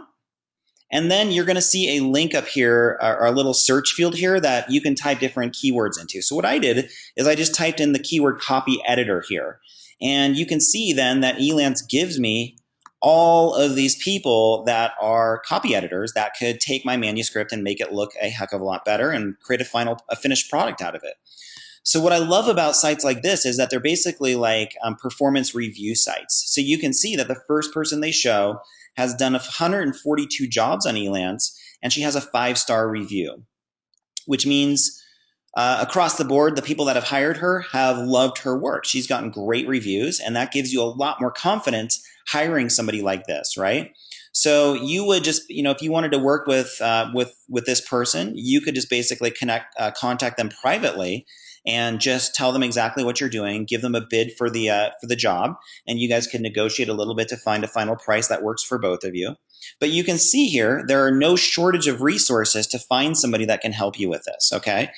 And then you're going to see a link up here, or a little search field here that you can type different keywords into. So what I did is I just typed in the keyword copy editor here. And you can see then that Elance gives me all of these people that are copy editors that could take my manuscript and make it look a heck of a lot better and create a finished product out of it. So what I love about sites like this is that they're basically like performance review sites. So you can see that the first person they show has done 142 jobs on Elance, and she has a 5-star review, which means across the board, the people that have hired her have loved her work. She's gotten great reviews, and that gives you a lot more confidence hiring somebody like this, right? So you would just, if you wanted to work with this person, you could just basically contact them privately and just tell them exactly what you're doing, give them a bid for the job, and you guys can negotiate a little bit to find a final price that works for both of you. But you can see here, there are no shortage of resources to find somebody that can help you with this, okay?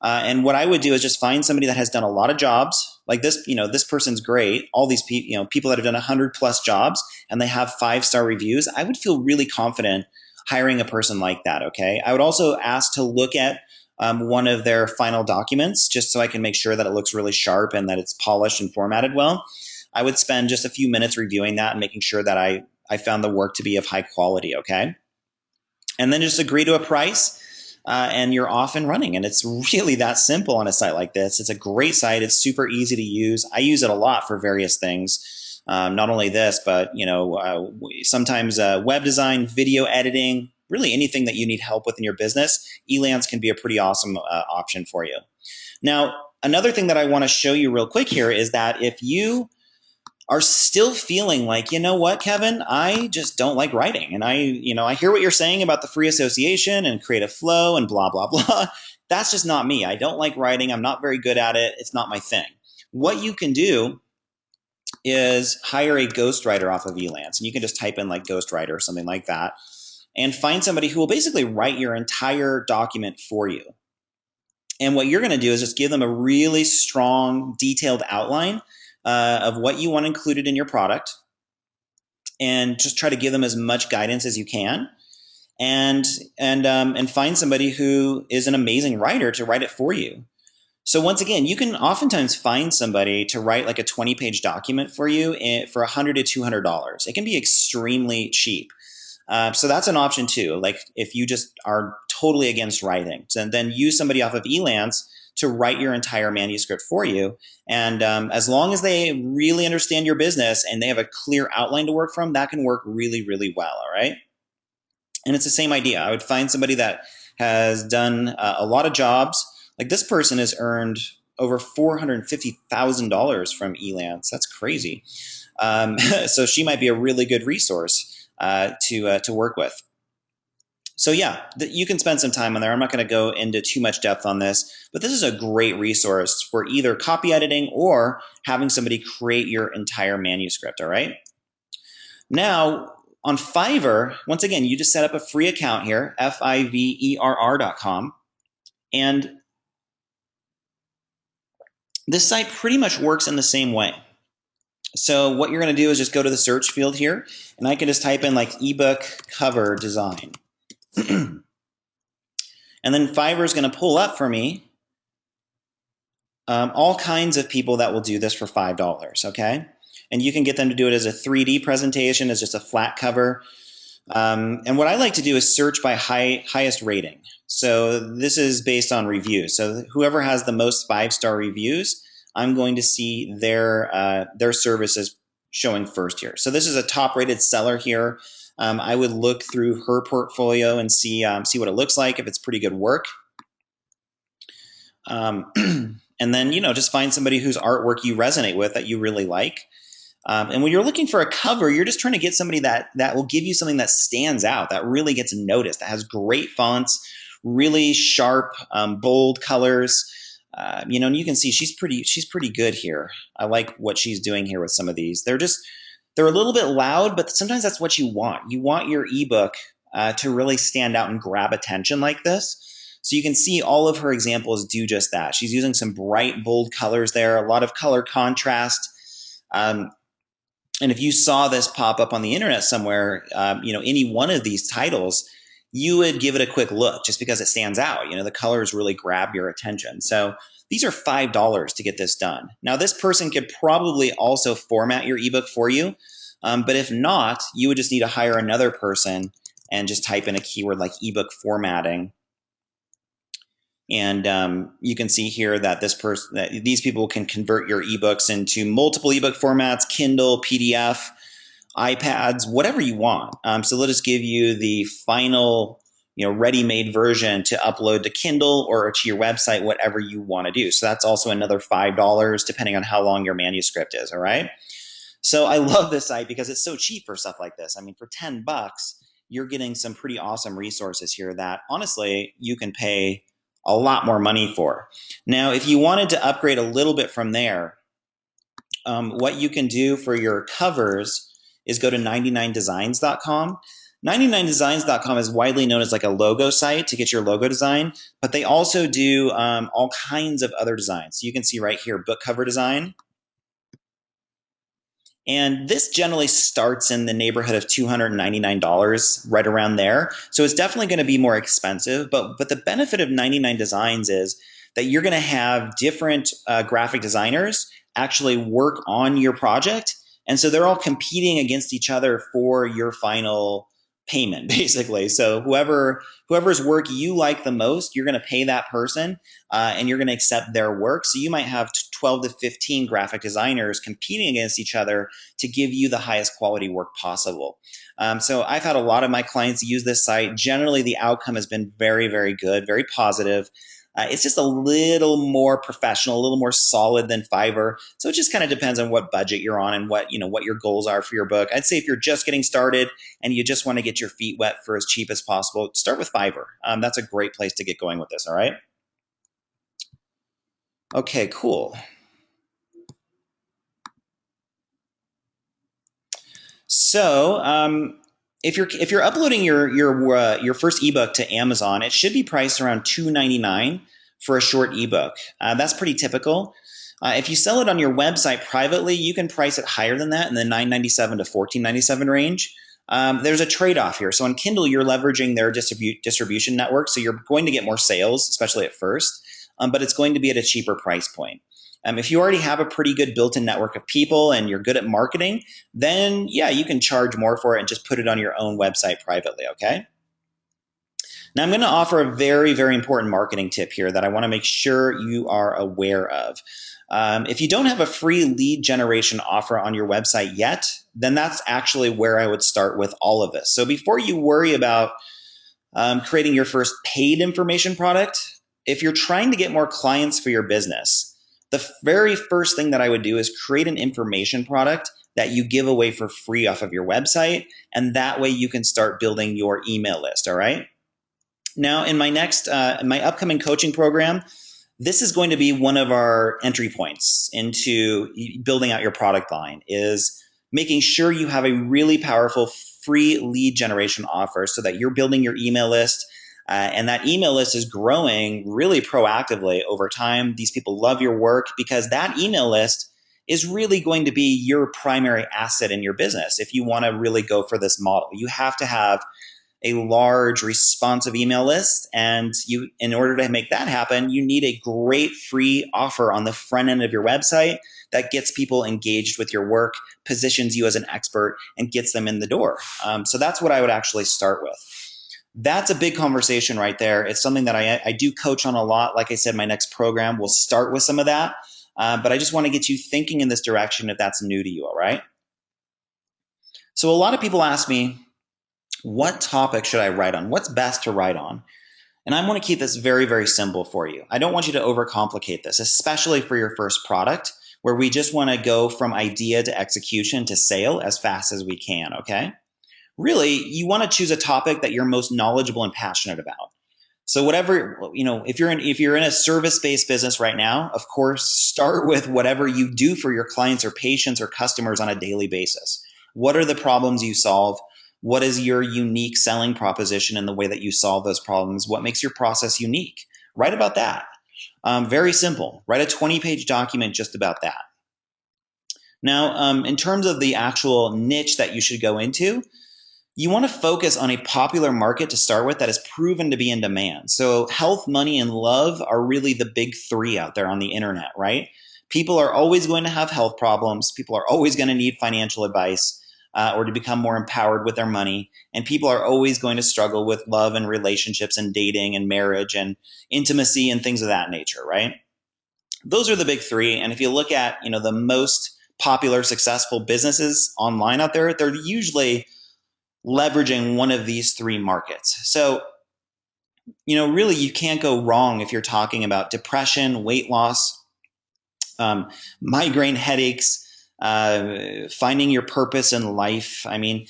And what I would do is just find somebody that has done a lot of jobs. Like this, this person's great. All these people that have done 100+ jobs and they have 5-star reviews, I would feel really confident hiring a person like that, okay? I would also ask to look at one of their final documents just so I can make sure that it looks really sharp and that it's polished and formatted well. I would spend just a few minutes reviewing that and making sure that I found the work to be of high quality, okay? And then just agree to a price and you're off and running. And it's really that simple on a site like this. It's a great site. It's super easy to use. I use it a lot for various things. Not only this, but sometimes web design, video editing, really anything that you need help with in your business, Elance can be a pretty awesome option for you. Now, another thing that I want to show you real quick here is that if you are still feeling like, you know what, Kevin, I just don't like writing. And I hear what you're saying about the free association and creative flow and blah, blah, blah. That's just not me. I don't like writing. I'm not very good at it. It's not my thing. What you can do is hire a ghostwriter off of Elance. And you can just type in like ghostwriter or something like that and find somebody who will basically write your entire document for you. And what you're going to do is just give them a really strong, detailed outline of what you want included in your product, and just try to give them as much guidance as you can, and find somebody who is an amazing writer to write it for you. So once again, you can oftentimes find somebody to write like a 20-page document for you for $100 to $200. It can be extremely cheap. So that's an option too. Like if you just are totally against writing, so then use somebody off of Elance to write your entire manuscript for you. And as long as they really understand your business and they have a clear outline to work from, that can work really, really well. All right. And it's the same idea. I would find somebody that has done a lot of jobs. Like this person has earned over $450,000 from Elance. That's crazy. So she might be a really good resource to work with. So yeah, you can spend some time on there. I'm not going to go into too much depth on this, but this is a great resource for either copy editing or having somebody create your entire manuscript. All right. Now, on Fiverr, once again, you just set up a free account here, fiverr.com. And this site pretty much works in the same way. So what you're going to do is just go to the search field here, and I can just type in like ebook cover design. And then Fiverr is going to pull up for me all kinds of people that will do this for $5, okay? And you can get them to do it as a 3D presentation, as just a flat cover. And what I like to do is search by highest rating. So this is based on reviews. So whoever has the most 5-star reviews, I'm going to see their services showing first here. So this is a top-rated seller here. I would look through her portfolio and see what it looks like, if it's pretty good work. And then, just find somebody whose artwork you resonate with, that you really like. And when you're looking for a cover, you're just trying to get somebody that will give you something that stands out, that really gets noticed, that has great fonts, really sharp, bold colors. And you can see she's pretty good here. I like what she's doing here with some of these. They're a little bit loud, but sometimes that's what you want. You want your ebook to really stand out and grab attention like this. So you can see all of her examples do just that. She's using some bright, bold colors there, a lot of color contrast. And if you saw this pop up on the internet somewhere, any one of these titles, you would give it a quick look just because it stands out. The colors really grab your attention. So these are $5 to get this done. Now, this person could probably also format your ebook for you. But if not, you would just need to hire another person and just type in a keyword like ebook formatting. And you can see here that these people can convert your ebooks into multiple ebook formats, Kindle, PDF, iPads, whatever you want. So they'll just give you the final, ready-made version to upload to Kindle or to your website, whatever you want to do. So that's also another $5, depending on how long your manuscript is. All right. So I love this site because it's so cheap for stuff like this. I mean, for $10, you're getting some pretty awesome resources here that honestly you can pay a lot more money for. Now, if you wanted to upgrade a little bit from there, what you can do for your covers is go to 99designs.com. 99designs.com is widely known as like a logo site to get your logo design, but they also do all kinds of other designs. So you can see right here, book cover design. And this generally starts in the neighborhood of $299, right around there. So it's definitely going to be more expensive. But the benefit of 99 Designs is that you're going to have different graphic designers actually work on your project. And so they're all competing against each other for your final payment, basically. So whoever's work you like the most, you're going to pay that person and you're going to accept their work. So you might have 12 to 15 graphic designers competing against each other to give you the highest quality work possible. So I've had a lot of my clients use this site. Generally, the outcome has been very, very good, very positive. It's just a little more professional, a little more solid than Fiverr. So it just kind of depends on what budget you're on and what your goals are for your book. I'd say if you're just getting started and you just want to get your feet wet for as cheap as possible, start with Fiverr. That's a great place to get going with this. All right. Okay, cool. So if you're uploading your first ebook to Amazon, it should be priced around $2.99 for a short ebook. That's pretty typical. If you sell it on your website privately, you can price it higher than that in the $9.97 to $14.97 range. There's a trade-off here. So on Kindle, you're leveraging their distribution network, so you're going to get more sales, especially at first, but it's going to be at a cheaper price point. If you already have a pretty good built-in network of people and you're good at marketing, then yeah, you can charge more for it and just put it on your own website privately, okay? Now, I'm going to offer a very, very important marketing tip here that I want to make sure you are aware of. If you don't have a free lead generation offer on your website yet, then that's actually where I would start with all of this. So before you worry about creating your first paid information product, if you're trying to get more clients for your business, the very first thing that I would do is create an information product that you give away for free off of your website. And that way you can start building your email list. All right. Now, in my upcoming coaching program, this is going to be one of our entry points into building out your product line, is making sure you have a really powerful free lead generation offer so that you're building your email list. And that email list is growing really proactively over time. These people love your work because that email list is really going to be your primary asset in your business. If you want to really go for this model, you have to have a large responsive email list. And in order to make that happen, you need a great free offer on the front end of your website that gets people engaged with your work, positions you as an expert, and gets them in the door. So that's what I would actually start with. That's a big conversation right there. It's something that I do coach on a lot. Like I said, my next program will start with some of that. But I just want to get you thinking in this direction if that's new to you, all right? So a lot of people ask me, what topic should I write on? What's best to write on? And I want to keep this very, very simple for you. I don't want you to overcomplicate this, especially for your first product, where we just want to go from idea to execution to sale as fast as we can, okay? Really, you want to choose a topic that you're most knowledgeable and passionate about. So whatever, if you're in a service-based business right now, of course, start with whatever you do for your clients or patients or customers on a daily basis. What are the problems you solve? What is your unique selling proposition in the way that you solve those problems? What makes your process unique? Write about that. Very simple. Write a 20-page document just about that. Now, in terms of the actual niche that you should go into, you want to focus on a popular market to start with that is proven to be in demand. So health, money, and love are really the big three out there on the internet, right? People are always going to have health problems. People are always going to need financial advice or to become more empowered with their money. And people are always going to struggle with love and relationships and dating and marriage and intimacy and things of that nature, right? Those are the big three. And if you look at, the most popular, successful businesses online out there, they're usually leveraging one of these three markets. So, really you can't go wrong if you're talking about depression, weight loss, migraine headaches, finding your purpose in life. I mean,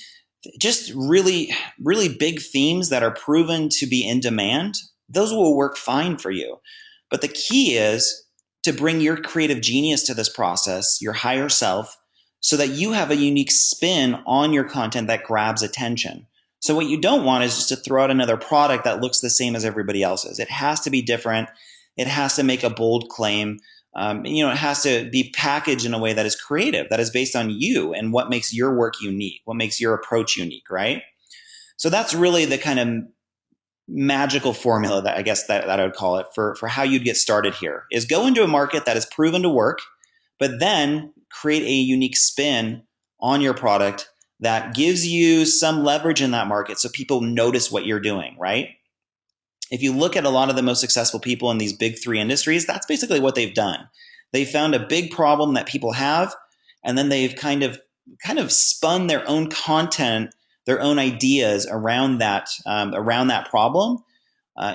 just really, really big themes that are proven to be in demand. Those will work fine for you. But the key is to bring your creative genius to this process, your higher self, so that you have a unique spin on your content that grabs attention. So what you don't want is just to throw out another product that looks the same as everybody else's. It has to be different. It has to make a bold claim. It has to be packaged in a way that is creative, that is based on you and what makes your work unique, what makes your approach unique, right? So that's really the kind of magical formula that I guess that I would call it for how you'd get started here, is go into a market that is proven to work, but then create a unique spin on your product that gives you some leverage in that market so people notice what you're doing, right? If you look at a lot of the most successful people in these big three industries, that's basically what they've done. They found a big problem that people have, and then they've kind of spun their own content, their own ideas around that problem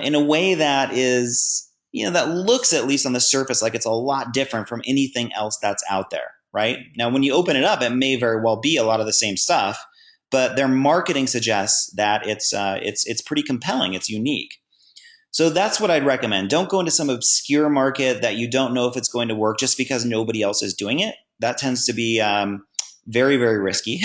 in a way that is, that looks, at least on the surface, like it's a lot different from anything else that's out there, right? Now, when you open it up, it may very well be a lot of the same stuff, but their marketing suggests that it's pretty compelling, it's unique. So that's what I'd recommend. Don't go into some obscure market that you don't know if it's going to work just because nobody else is doing it. That tends to be very, very risky.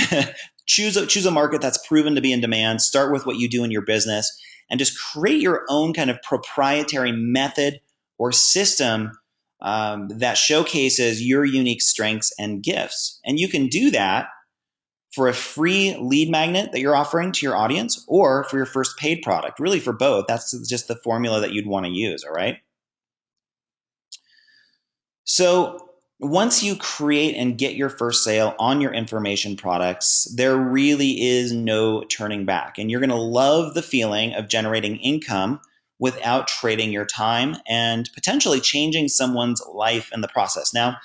Choose a market that's proven to be in demand. Start with what you do in your business and just create your own kind of proprietary method or system that showcases your unique strengths and gifts. And you can do that for a free lead magnet that you're offering to your audience, or for your first paid product, really for both. That's just the formula that you'd want to use, all right? So once you create and get your first sale on your information products, there really is no turning back. And you're going to love the feeling of generating income without trading your time and potentially changing someone's life in the process. Now,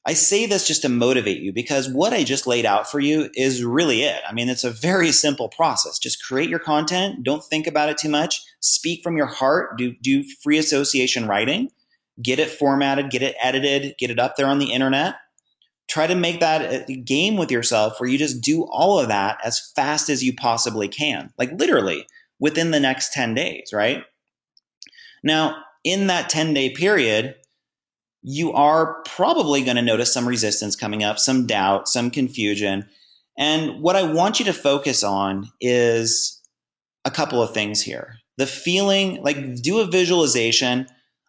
I say this just to motivate you because what I just laid out for you is really it. I mean, it's a very simple process. Just create your content. Don't think about it too much. Speak from your heart. Do free association writing. Get it formatted, get it edited, get it up there on the internet. Try to make that a game with yourself where you just do all of that as fast as you possibly can, like literally within the next 10 days, right? Now, in that 10-day period, you are probably going to notice some resistance coming up, some doubt, some confusion. And what I want you to focus on is a couple of things here. The feeling, like do a visualization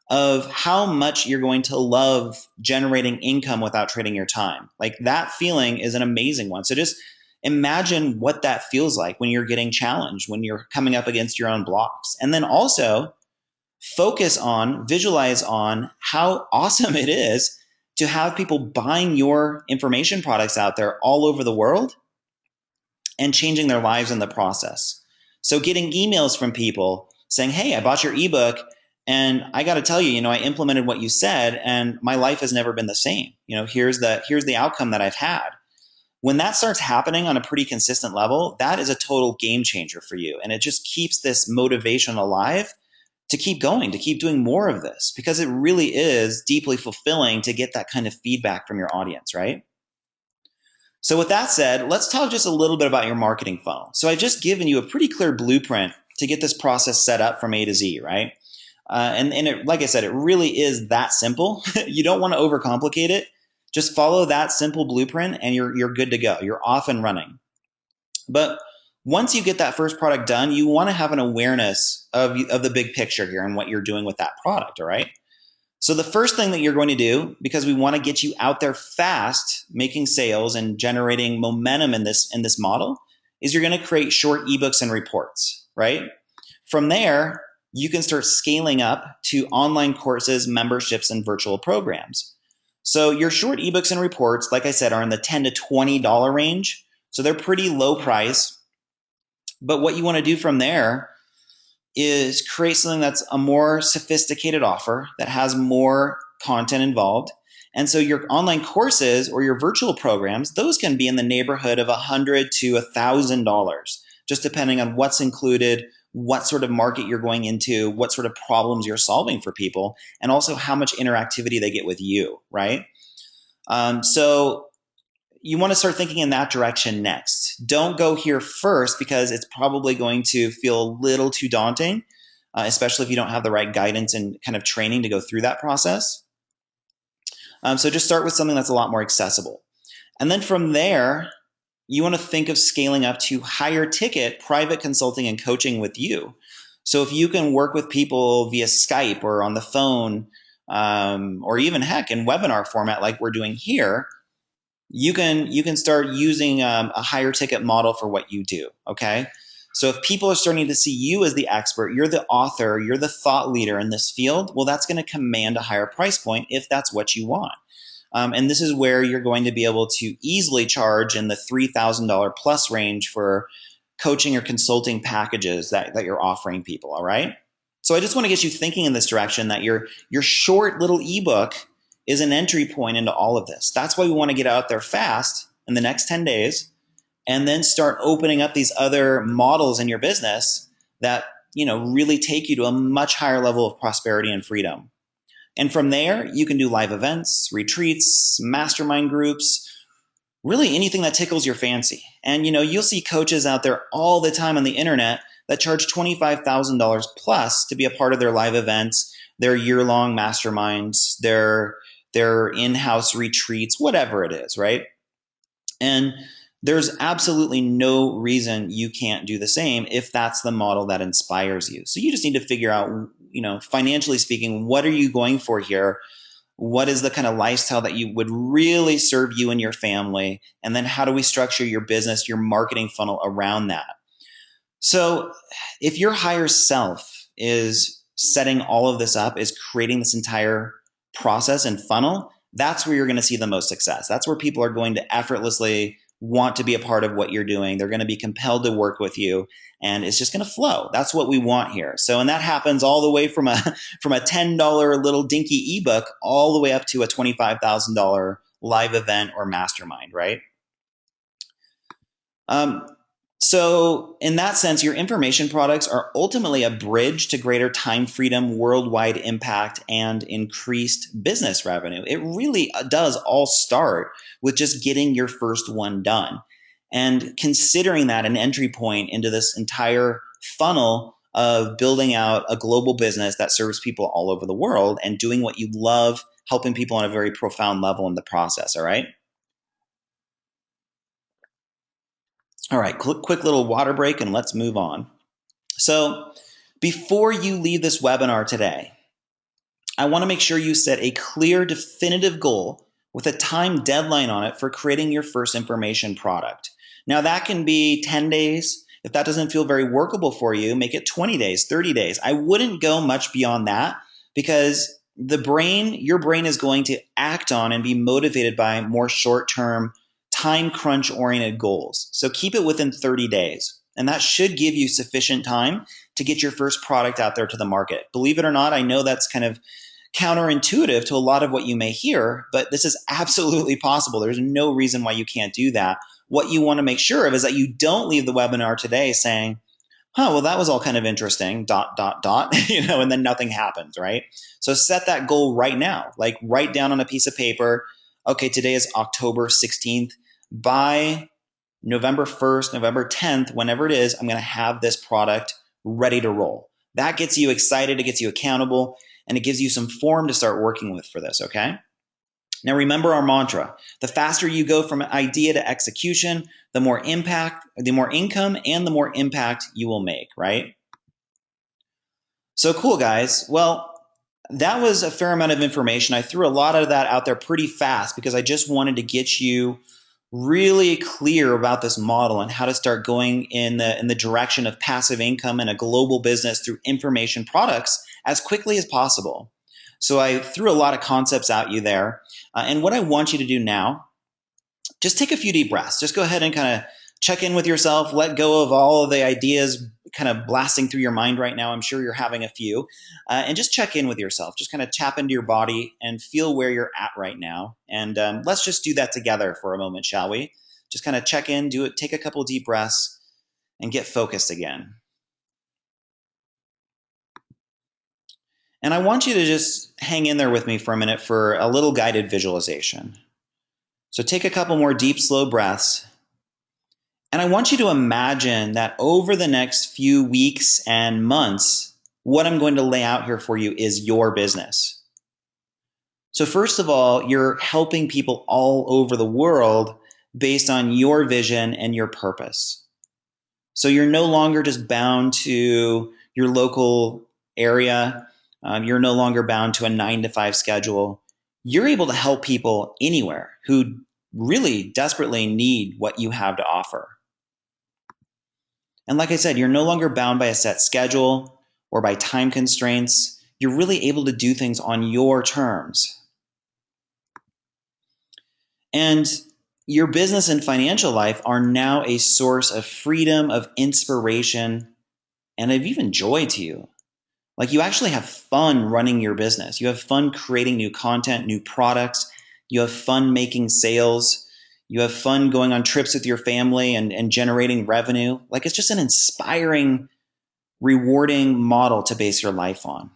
of how much you're going to love generating income without trading your time. Like that feeling is an amazing one. So just imagine what that feels like when you're getting challenged, when you're coming up against your own blocks. And then also focus on, visualize on how awesome it is to have people buying your information products out there all over the world and changing their lives in the process. So getting emails from people saying, hey, I bought your ebook and I got to tell you, I implemented what you said and my life has never been the same. Here's the outcome that I've had. When that starts happening on a pretty consistent level, that is a total game changer for you. And it just keeps this motivation alive to keep going, to keep doing more of this, because it really is deeply fulfilling to get that kind of feedback from your audience, right? So with that said, let's talk just a little bit about your marketing funnel. So I've just given you a pretty clear blueprint to get this process set up from A to Z, right? And it, like I said, it really is that simple. You don't want to overcomplicate it. Just follow that simple blueprint and you're good to go. You're off and running. But once you get that first product done, you want to have an awareness of the big picture here and what you're doing with that product, all right? So the first thing that you're going to do, because we want to get you out there fast, making sales and generating momentum in this model, is you're going to create short ebooks and reports, right? From there, you can start scaling up to online courses, memberships, and virtual programs. So your short ebooks and reports, like I said, are in the $10 to $20 range. So they're pretty low price. But what you want to do from there is create something that's a more sophisticated offer that has more content involved. And so your online courses or your virtual programs, those can be in the neighborhood of $100 to $1,000, just depending on what's included, what sort of market you're going into, what sort of problems you're solving for people, and also how much interactivity they get with you, right? So you want to start thinking in that direction next. Don't go here first because it's probably going to feel a little too daunting, especially if you don't have the right guidance and kind of training to go through that process. So just start with something that's a lot more accessible. And then from there, you want to think of scaling up to higher ticket private consulting and coaching with you. So if you can work with people via Skype or on the phone, or even heck in webinar format like we're doing here, you can start using a higher ticket model for what you do, okay? So if people are starting to see you as the expert, you're the author, you're the thought leader in this field, well, that's going to command a higher price point if that's what you want. And this is where you're going to be able to easily charge in the $3,000 plus range for coaching or consulting packages that you're offering people, all right? So I just want to get you thinking in this direction that your short little ebook is an entry point into all of this. That's why we want to get out there fast in the next 10 days and then start opening up these other models in your business that, really take you to a much higher level of prosperity and freedom. And from there, you can do live events, retreats, mastermind groups, really anything that tickles your fancy. And, you'll see coaches out there all the time on the internet that charge $25,000 plus to be a part of their live events, their year-long masterminds, their in-house retreats, whatever it is, right? And there's absolutely no reason you can't do the same if that's the model that inspires you. So you just need to figure out, financially speaking, what are you going for here? What is the kind of lifestyle that you would really serve you and your family? And then how do we structure your business, your marketing funnel around that? So if your higher self is setting all of this up, is creating this entire process and funnel, that's where you're going to see the most success. That's where people are going to effortlessly want to be a part of what you're doing. They're going to be compelled to work with you, and it's just going to flow. That's what we want here. So, and that happens all the way from a from a $10 little dinky ebook all the way up to a $25,000 live event or mastermind, right? Um, so, in that sense, your information products are ultimately a bridge to greater time freedom, worldwide impact, and increased business revenue. It really does all start with just getting your first one done and considering that an entry point into this entire funnel of building out a global business that serves people all over the world and doing what you love, helping people on a very profound level in the process. All right. All right, quick little water break and let's move on. So, before you leave this webinar today, I want to make sure you set a clear, definitive goal with a time deadline on it for creating your first information product. Now, that can be 10 days. If that doesn't feel very workable for you, make it 20 days, 30 days. I wouldn't go much beyond that because your brain is going to act on and be motivated by more short term, time crunch oriented goals. So keep it within 30 days. And that should give you sufficient time to get your first product out there to the market. Believe it or not, I know that's kind of counterintuitive to a lot of what you may hear, but this is absolutely possible. There's no reason why you can't do that. What you want to make sure of is that you don't leave the webinar today saying, well, that was all kind of interesting, dot, dot, dot, and then nothing happens, right? So set that goal right now, like write down on a piece of paper, okay, today is October 16th. By November 1st, November 10th, whenever it is, I'm going to have this product ready to roll. That gets you excited, it gets you accountable, and it gives you some form to start working with for this, okay? Now remember our mantra. The faster you go from idea to execution, the more impact, the more income, and the more impact you will make, right? So cool, guys. Well, that was a fair amount of information. I threw a lot of that out there pretty fast because I just wanted to get you really clear about this model and how to start going in the direction of passive income and a global business through information products as quickly as possible. So I threw a lot of concepts at you there. And what I want you to do now, just take a few deep breaths. Just go ahead and kind of check in with yourself, let go of all of the ideas kind of blasting through your mind right now. I'm sure you're having a few. And just check in with yourself. Just kind of tap into your body and feel where you're at right now. And let's just do that together for a moment, shall we? Just kind of check in, do it, take a couple deep breaths, and get focused again. And I want you to just hang in there with me for a minute for a little guided visualization. So take a couple more deep, slow breaths. And I want you to imagine that over the next few weeks and months, what I'm going to lay out here for you is your business. So first of all, you're helping people all over the world based on your vision and your purpose. So you're no longer just bound to your local area. You're no longer bound to a 9-to-5 schedule. You're able to help people anywhere who really desperately need what you have to offer. And like I said, you're no longer bound by a set schedule or by time constraints. You're really able to do things on your terms. And your business and financial life are now a source of freedom, of inspiration, and of even joy to you. Like you actually have fun running your business. You have fun creating new content, new products. You have fun making sales. You have fun going on trips with your family and generating revenue. Like it's just an inspiring, rewarding model to base your life on.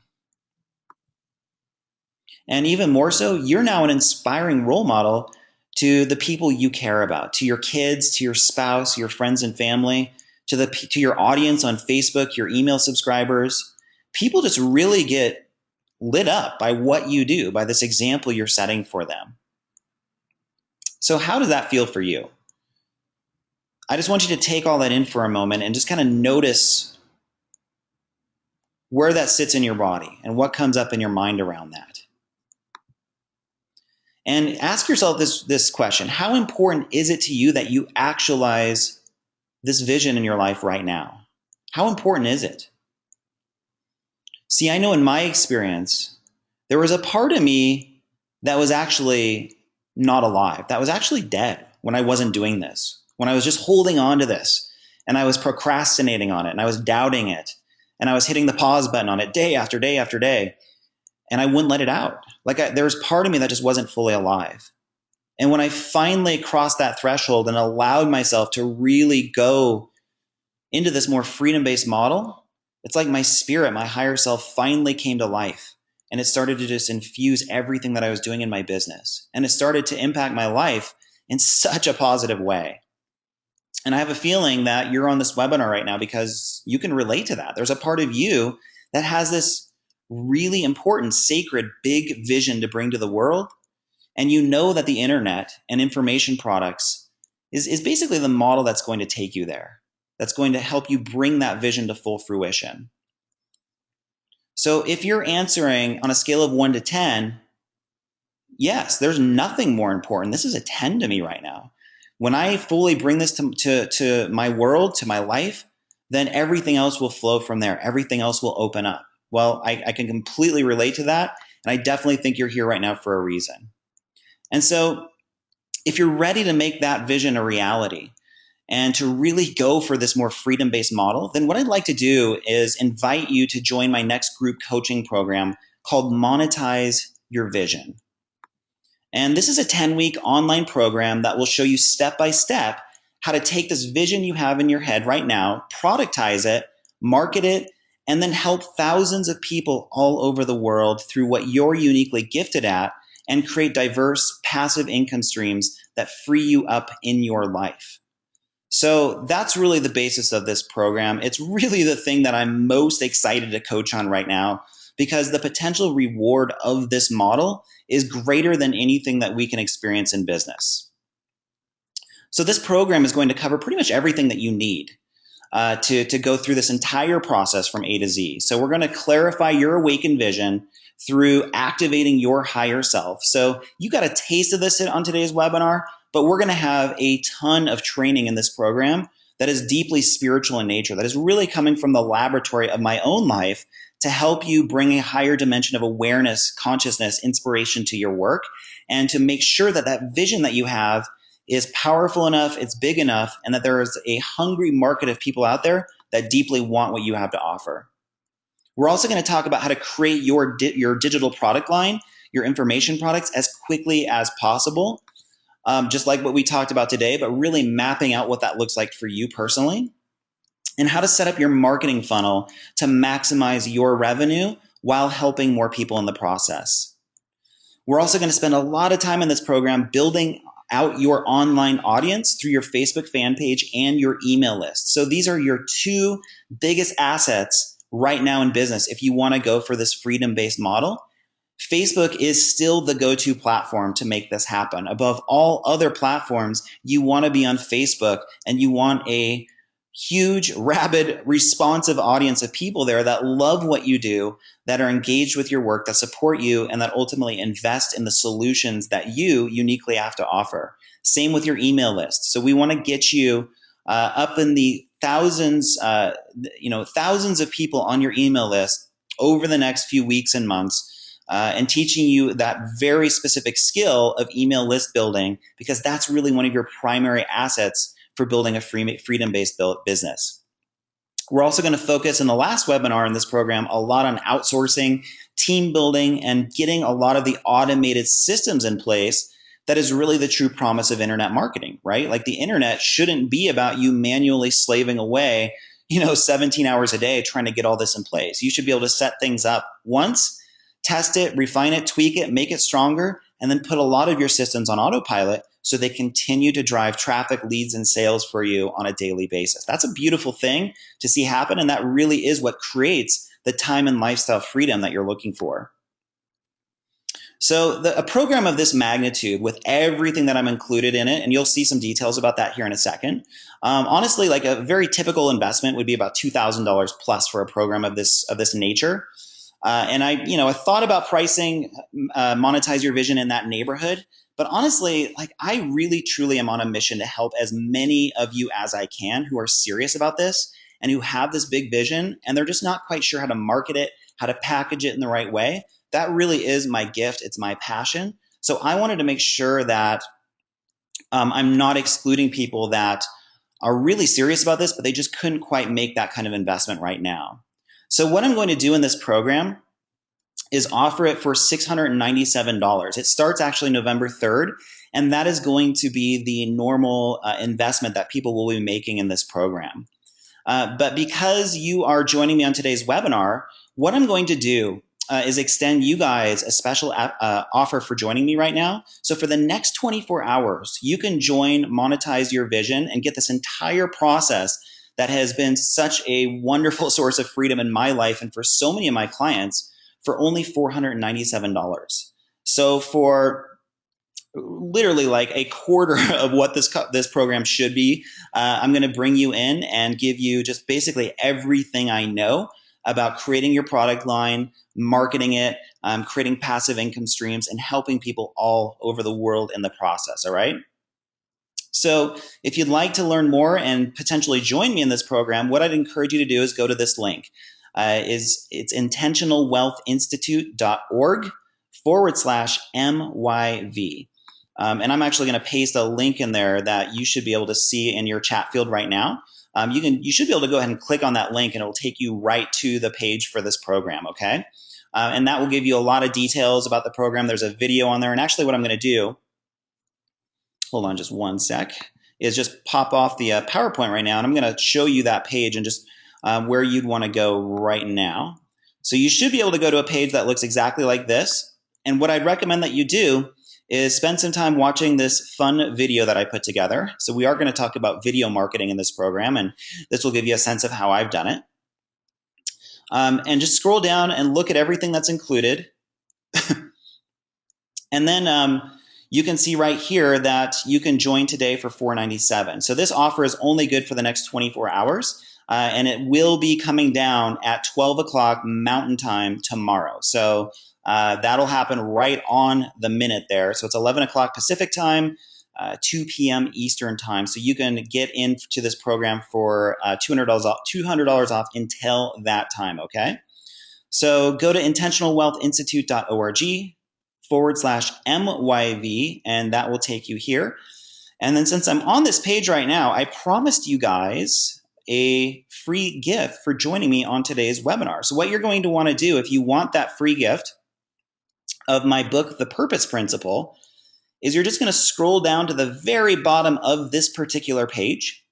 And even more so, you're now an inspiring role model to the people you care about, to your kids, to your spouse, your friends and family, to your audience on Facebook, your email subscribers. People just really get lit up by what you do, by this example you're setting for them. So how does that feel for you? I just want you to take all that in for a moment and just kind of notice where that sits in your body and what comes up in your mind around that. And ask yourself this question: how important is it to you that you actualize this vision in your life right now? How important is it? See, I know in my experience, there was a part of me that was actually not alive, that was actually dead when I wasn't doing this, when I was just holding on to this and I was procrastinating on it and I was doubting it and I was hitting the pause button on it day after day after day and I wouldn't let it out. There was part of me that just wasn't fully alive. And when I finally crossed that threshold and allowed myself to really go into this more freedom-based model, it's like my spirit, my higher self finally came to life. And it started to just infuse everything that I was doing in my business. And it started to impact my life in such a positive way. And I have a feeling that you're on this webinar right now because you can relate to that. There's a part of you that has this really important, sacred, big vision to bring to the world. And you know that the internet and information products is basically the model that's going to take you there, that's going to help you bring that vision to full fruition. So if you're answering on a scale of 1 to 10, yes, there's nothing more important. This is a 10 to me right now. When I fully bring this to my world, to my life, then everything else will flow from there. Everything else will open up. Well, I can completely relate to that. And I definitely think you're here right now for a reason. And so if you're ready to make that vision a reality and to really go for this more freedom-based model, then what I'd like to do is invite you to join my next group coaching program called Monetize Your Vision. And this is a 10-week online program that will show you step by step how to take this vision you have in your head right now, productize it, market it, and then help thousands of people all over the world through what you're uniquely gifted at and create diverse passive income streams that free you up in your life. So that's really the basis of this program. It's really the thing that I'm most excited to coach on right now because the potential reward of this model is greater than anything that we can experience in business. So this program is going to cover pretty much everything that you need to go through this entire process from A to Z. So we're going to clarify your awakened vision through activating your higher self. So you got a taste of this on today's webinar, but we're going to have a ton of training in this program that is deeply spiritual in nature, that is really coming from the laboratory of my own life to help you bring a higher dimension of awareness, consciousness, inspiration to your work, and to make sure that that vision that you have is powerful enough, it's big enough, and that there is a hungry market of people out there that deeply want what you have to offer. We're also going to talk about how to create your digital product line, your information products, as quickly as possible, just like what we talked about today, but really mapping out what that looks like for you personally, and how to set up your marketing funnel to maximize your revenue while helping more people in the process. We're also going to spend a lot of time in this program building out your online audience through your Facebook fan page and your email list. So these are your two biggest assets right now in business if you want to go for this freedom-based model. Facebook is still the go-to platform to make this happen. Above all other platforms, you want to be on Facebook and you want a huge, rabid, responsive audience of people there that love what you do, that are engaged with your work, that support you, and that ultimately invest in the solutions that you uniquely have to offer. Same with your email list. So we want to get you up in the thousands, thousands of people on your email list over the next few weeks and months, and teaching you that very specific skill of email list building, because that's really one of your primary assets for building a freedom-based business. We're also going to focus in the last webinar in this program a lot on outsourcing, team building, and getting a lot of the automated systems in place that is really the true promise of internet marketing, right? Like the internet shouldn't be about you manually slaving away, 17 hours a day trying to get all this in place. You should be able to set things up once, test it, refine it, tweak it, make it stronger, and then put a lot of your systems on autopilot so they continue to drive traffic, leads, and sales for you on a daily basis. That's a beautiful thing to see happen, and that really is what creates the time and lifestyle freedom that you're looking for. So a program of this magnitude with everything that I'm included in it, and you'll see some details about that here in a second. Honestly, like a very typical investment would be about $2,000 plus for a program of this nature. And I thought about pricing Monetize Your Vision in that neighborhood. But honestly, like I really, truly am on a mission to help as many of you as I can who are serious about this and who have this big vision and they're just not quite sure how to market it, how to package it in the right way. That really is my gift. It's my passion. So I wanted to make sure that I'm not excluding people that are really serious about this, but they just couldn't quite make that kind of investment right now. So what I'm going to do in this program is offer it for $697. It starts actually November 3rd, and that is going to be the normal investment that people will be making in this program. But because you are joining me on today's webinar, what I'm going to do is extend you guys a special offer for joining me right now. So for the next 24 hours, you can join Monetize Your Vision and get this entire process that has been such a wonderful source of freedom in my life and for so many of my clients for only $497. So for literally like a quarter of what this program should be, I'm going to bring you in and give you just basically everything I know about creating your product line, marketing it, creating passive income streams, and helping people all over the world in the process. All right. So if you'd like to learn more and potentially join me in this program, what I'd encourage you to do is go to this link. It's intentionalwealthinstitute.org/MYV. And I'm actually going to paste a link in there that you should be able to see in your chat field right now. You should be able to go ahead and click on that link and it will take you right to the page for this program, okay? And that will give you a lot of details about the program. There's a video on there. And actually what I'm going to do, hold on just one sec, is just pop off the PowerPoint right now. And I'm going to show you that page and just where you'd want to go right now. So you should be able to go to a page that looks exactly like this. And what I'd recommend that you do is spend some time watching this fun video that I put together. So we are going to talk about video marketing in this program, and this will give you a sense of how I've done it. And just scroll down and look at everything that's included. And then you can see right here that you can join today for $497. So this offer is only good for the next 24 hours. And it will be coming down at 12 o'clock Mountain Time tomorrow. So that'll happen right on the minute there. So it's 11 o'clock Pacific Time, 2 p.m. Eastern Time. So you can get into this program for $200 off until that time, okay? So go to intentionalwealthinstitute.org/MYV, and that will take you here. And then since I'm on this page right now, I promised you guys a free gift for joining me on today's webinar. So what you're going to want to do if you want that free gift of my book, The Purpose Principle, is you're just going to scroll down to the very bottom of this particular page.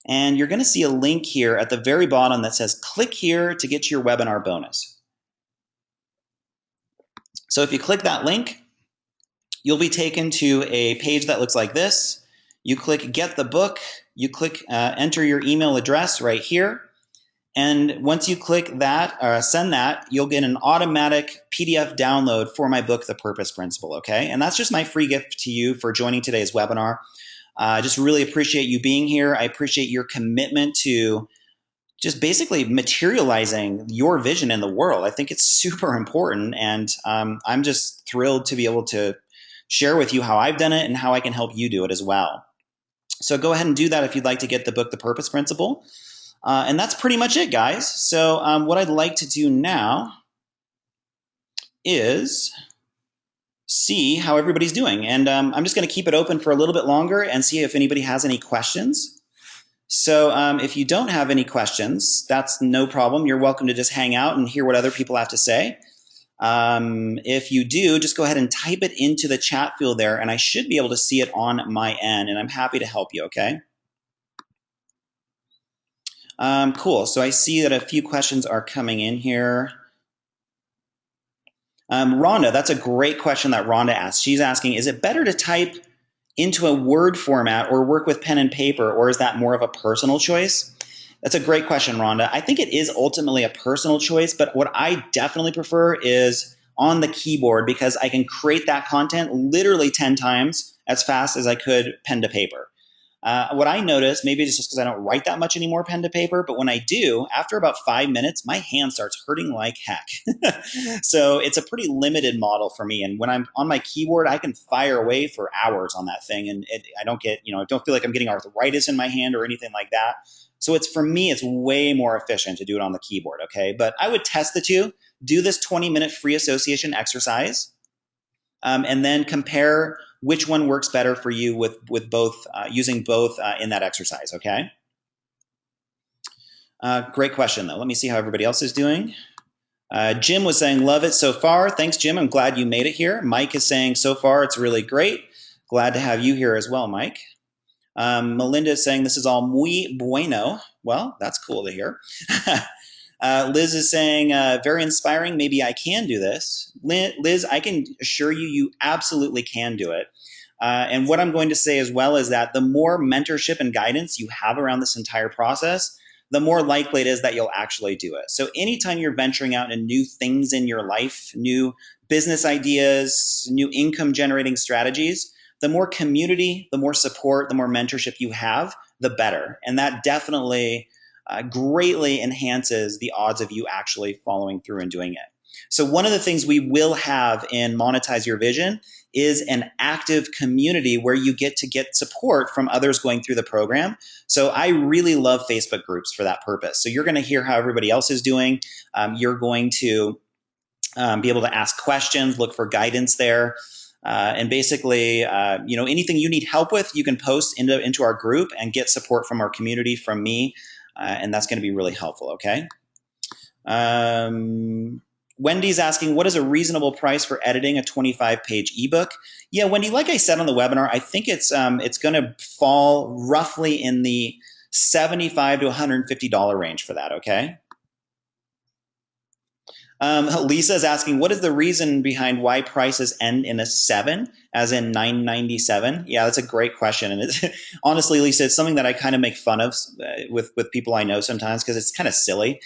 And you're going to see a link here at the very bottom that says, click here to get your webinar bonus. So if you click that link, you'll be taken to a page that looks like this. You click get the book, you click enter your email address right here. And once you click that or send that, you'll get an automatic PDF download for my book, The Purpose Principle, okay? And that's just my free gift to you for joining today's webinar. I just really appreciate you being here. I appreciate your commitment to just basically materializing your vision in the world. I think it's super important. And I'm just thrilled to be able to share with you how I've done it and how I can help you do it as well. So go ahead and do that if you'd like to get the book, The Purpose Principle. And that's pretty much it, guys. So what I'd like to do now is see how everybody's doing. And I'm just going to keep it open for a little bit longer and see if anybody has any questions. So if you don't have any questions, that's no problem. You're welcome to just hang out and hear what other people have to say. If you do, just go ahead and type it into the chat field there, and I should be able to see it on my end, and I'm happy to help you, okay? Cool. So I see that a few questions are coming in here. Rhonda, that's a great question that Rhonda asked. She's asking, is it better to type into a Word format or work with pen and paper, or is that more of a personal choice? That's a great question, Rhonda. I think it is ultimately a personal choice, but what I definitely prefer is on the keyboard because I can create that content literally 10 times as fast as I could pen to paper. What I notice, maybe it's just because I don't write that much anymore pen to paper, but when I do, after about 5 minutes, my hand starts hurting like heck. So it's a pretty limited model for me. And when I'm on my keyboard, I can fire away for hours on that thing. And I don't get, I don't feel like I'm getting arthritis in my hand or anything like that. So for me, it's way more efficient to do it on the keyboard, okay? But I would test the two. Do this 20-minute free association exercise. and then compare which one works better for you with both, using both in that exercise, okay? Great question, though. Let me see how everybody else is doing. Jim was saying, love it so far. Thanks, Jim. I'm glad you made it here. Mike is saying, so far, it's really great. Glad to have you here as well, Mike. Melinda is saying, this is all muy bueno. Well, that's cool to hear. Liz is saying, very inspiring. Maybe I can do this. Liz, I can assure you, you absolutely can do it. And what I'm going to say as well is that the more mentorship and guidance you have around this entire process, the more likely it is that you'll actually do it. So anytime you're venturing out into new things in your life, new business ideas, new income generating strategies, the more community, the more support, the more mentorship you have, the better. And that definitely greatly enhances the odds of you actually following through and doing it. So one of the things we will have in Monetize Your Vision is an active community where you get to get support from others going through the program. So I really love Facebook groups for that purpose. So you're going to hear how everybody else is doing. You're going to be able to ask questions, look for guidance there. And basically, anything you need help with, you can post into our group and get support from our community, from me. And that's going to be really helpful, okay? Wendy's asking, what is a reasonable price for editing a 25-page ebook? Yeah, Wendy, like I said on the webinar, I think it's going to fall roughly in the $75 to $150 range for that, okay? Lisa's asking, what is the reason behind why prices end in a 7, as in $9.97? Yeah, that's a great question. And it's, honestly, Lisa, it's something that I kind of make fun of with people I know sometimes, because it's kind of silly.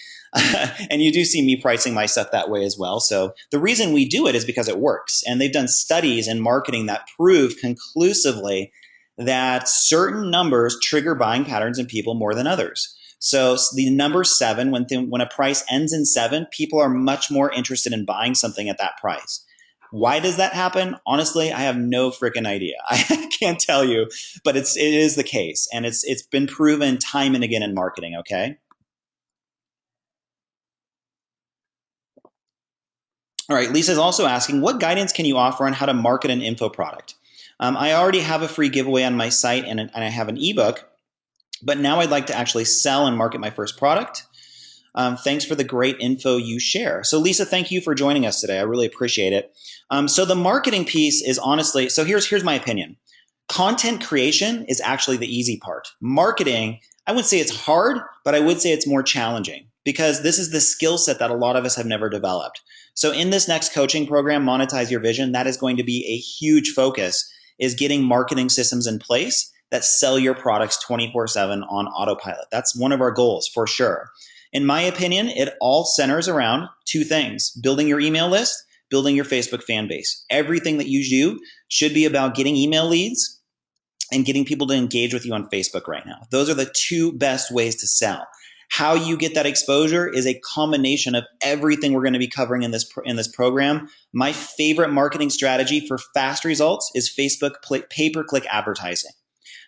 And you do see me pricing my stuff that way as well. So the reason we do it is because it works. And they've done studies in marketing that prove conclusively that certain numbers trigger buying patterns in people more than others. So the number 7, when a price ends in 7, people are much more interested in buying something at that price. Why does that happen? Honestly, I have no freaking idea. I can't tell you, but it is the case, and it's been proven time and again in marketing. Okay. All right. Lisa's also asking, what guidance can you offer on how to market an info product? I already have a free giveaway on my site, and I have an ebook. But now I'd like to actually sell and market my first product. Thanks for the great info you share. So Lisa, thank you for joining us today. I really appreciate it. So the marketing piece is honestly, so here's my opinion. Content creation is actually the easy part. Marketing, I wouldn't say it's hard, but I would say it's more challenging, because this is the skill set that a lot of us have never developed. So in this next coaching program, Monetize Your Vision, that is going to be a huge focus, is getting marketing systems in place that sell your products 24/7 on autopilot. That's one of our goals for sure. In my opinion, it all centers around 2 things: building your email list, building your Facebook fan base. Everything that you do should be about getting email leads and getting people to engage with you on Facebook right now. Those are the 2 best ways to sell. How you get that exposure is a combination of everything we're going to be covering in this program. My favorite marketing strategy for fast results is Facebook pay-per-click advertising.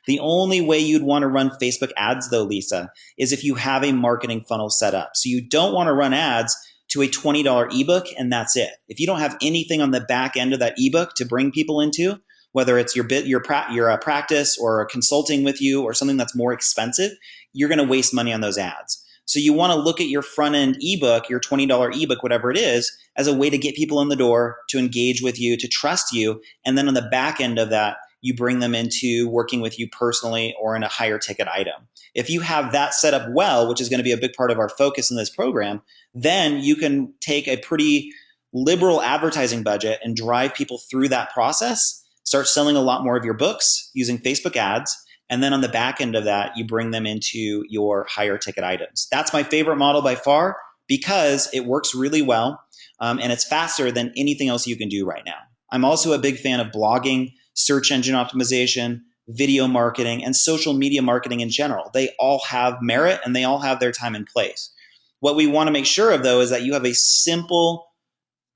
The only way you'd want to run Facebook ads, though, Lisa, is if you have a marketing funnel set up. So you don't want to run ads to a $20 ebook and that's it. If you don't have anything on the back end of that ebook to bring people into, whether it's your practice or consulting with you or something that's more expensive, you're going to waste money on those ads. So you want to look at your front end ebook, your $20 ebook, whatever it is, as a way to get people in the door, to engage with you, to trust you. And then on the back end of that, you bring them into working with you personally or in a higher ticket item. If you have that set up well, which is going to be a big part of our focus in this program, then you can take a pretty liberal advertising budget and drive people through that process, start selling a lot more of your books using Facebook ads, and then on the back end of that, you bring them into your higher ticket items. That's my favorite model by far, because it works really well, and it's faster than anything else you can do right now. I'm also a big fan of blogging, search engine optimization, video marketing, and social media marketing in general. They all have merit and they all have their time and place. What we want to make sure of, though, is that you have a simple,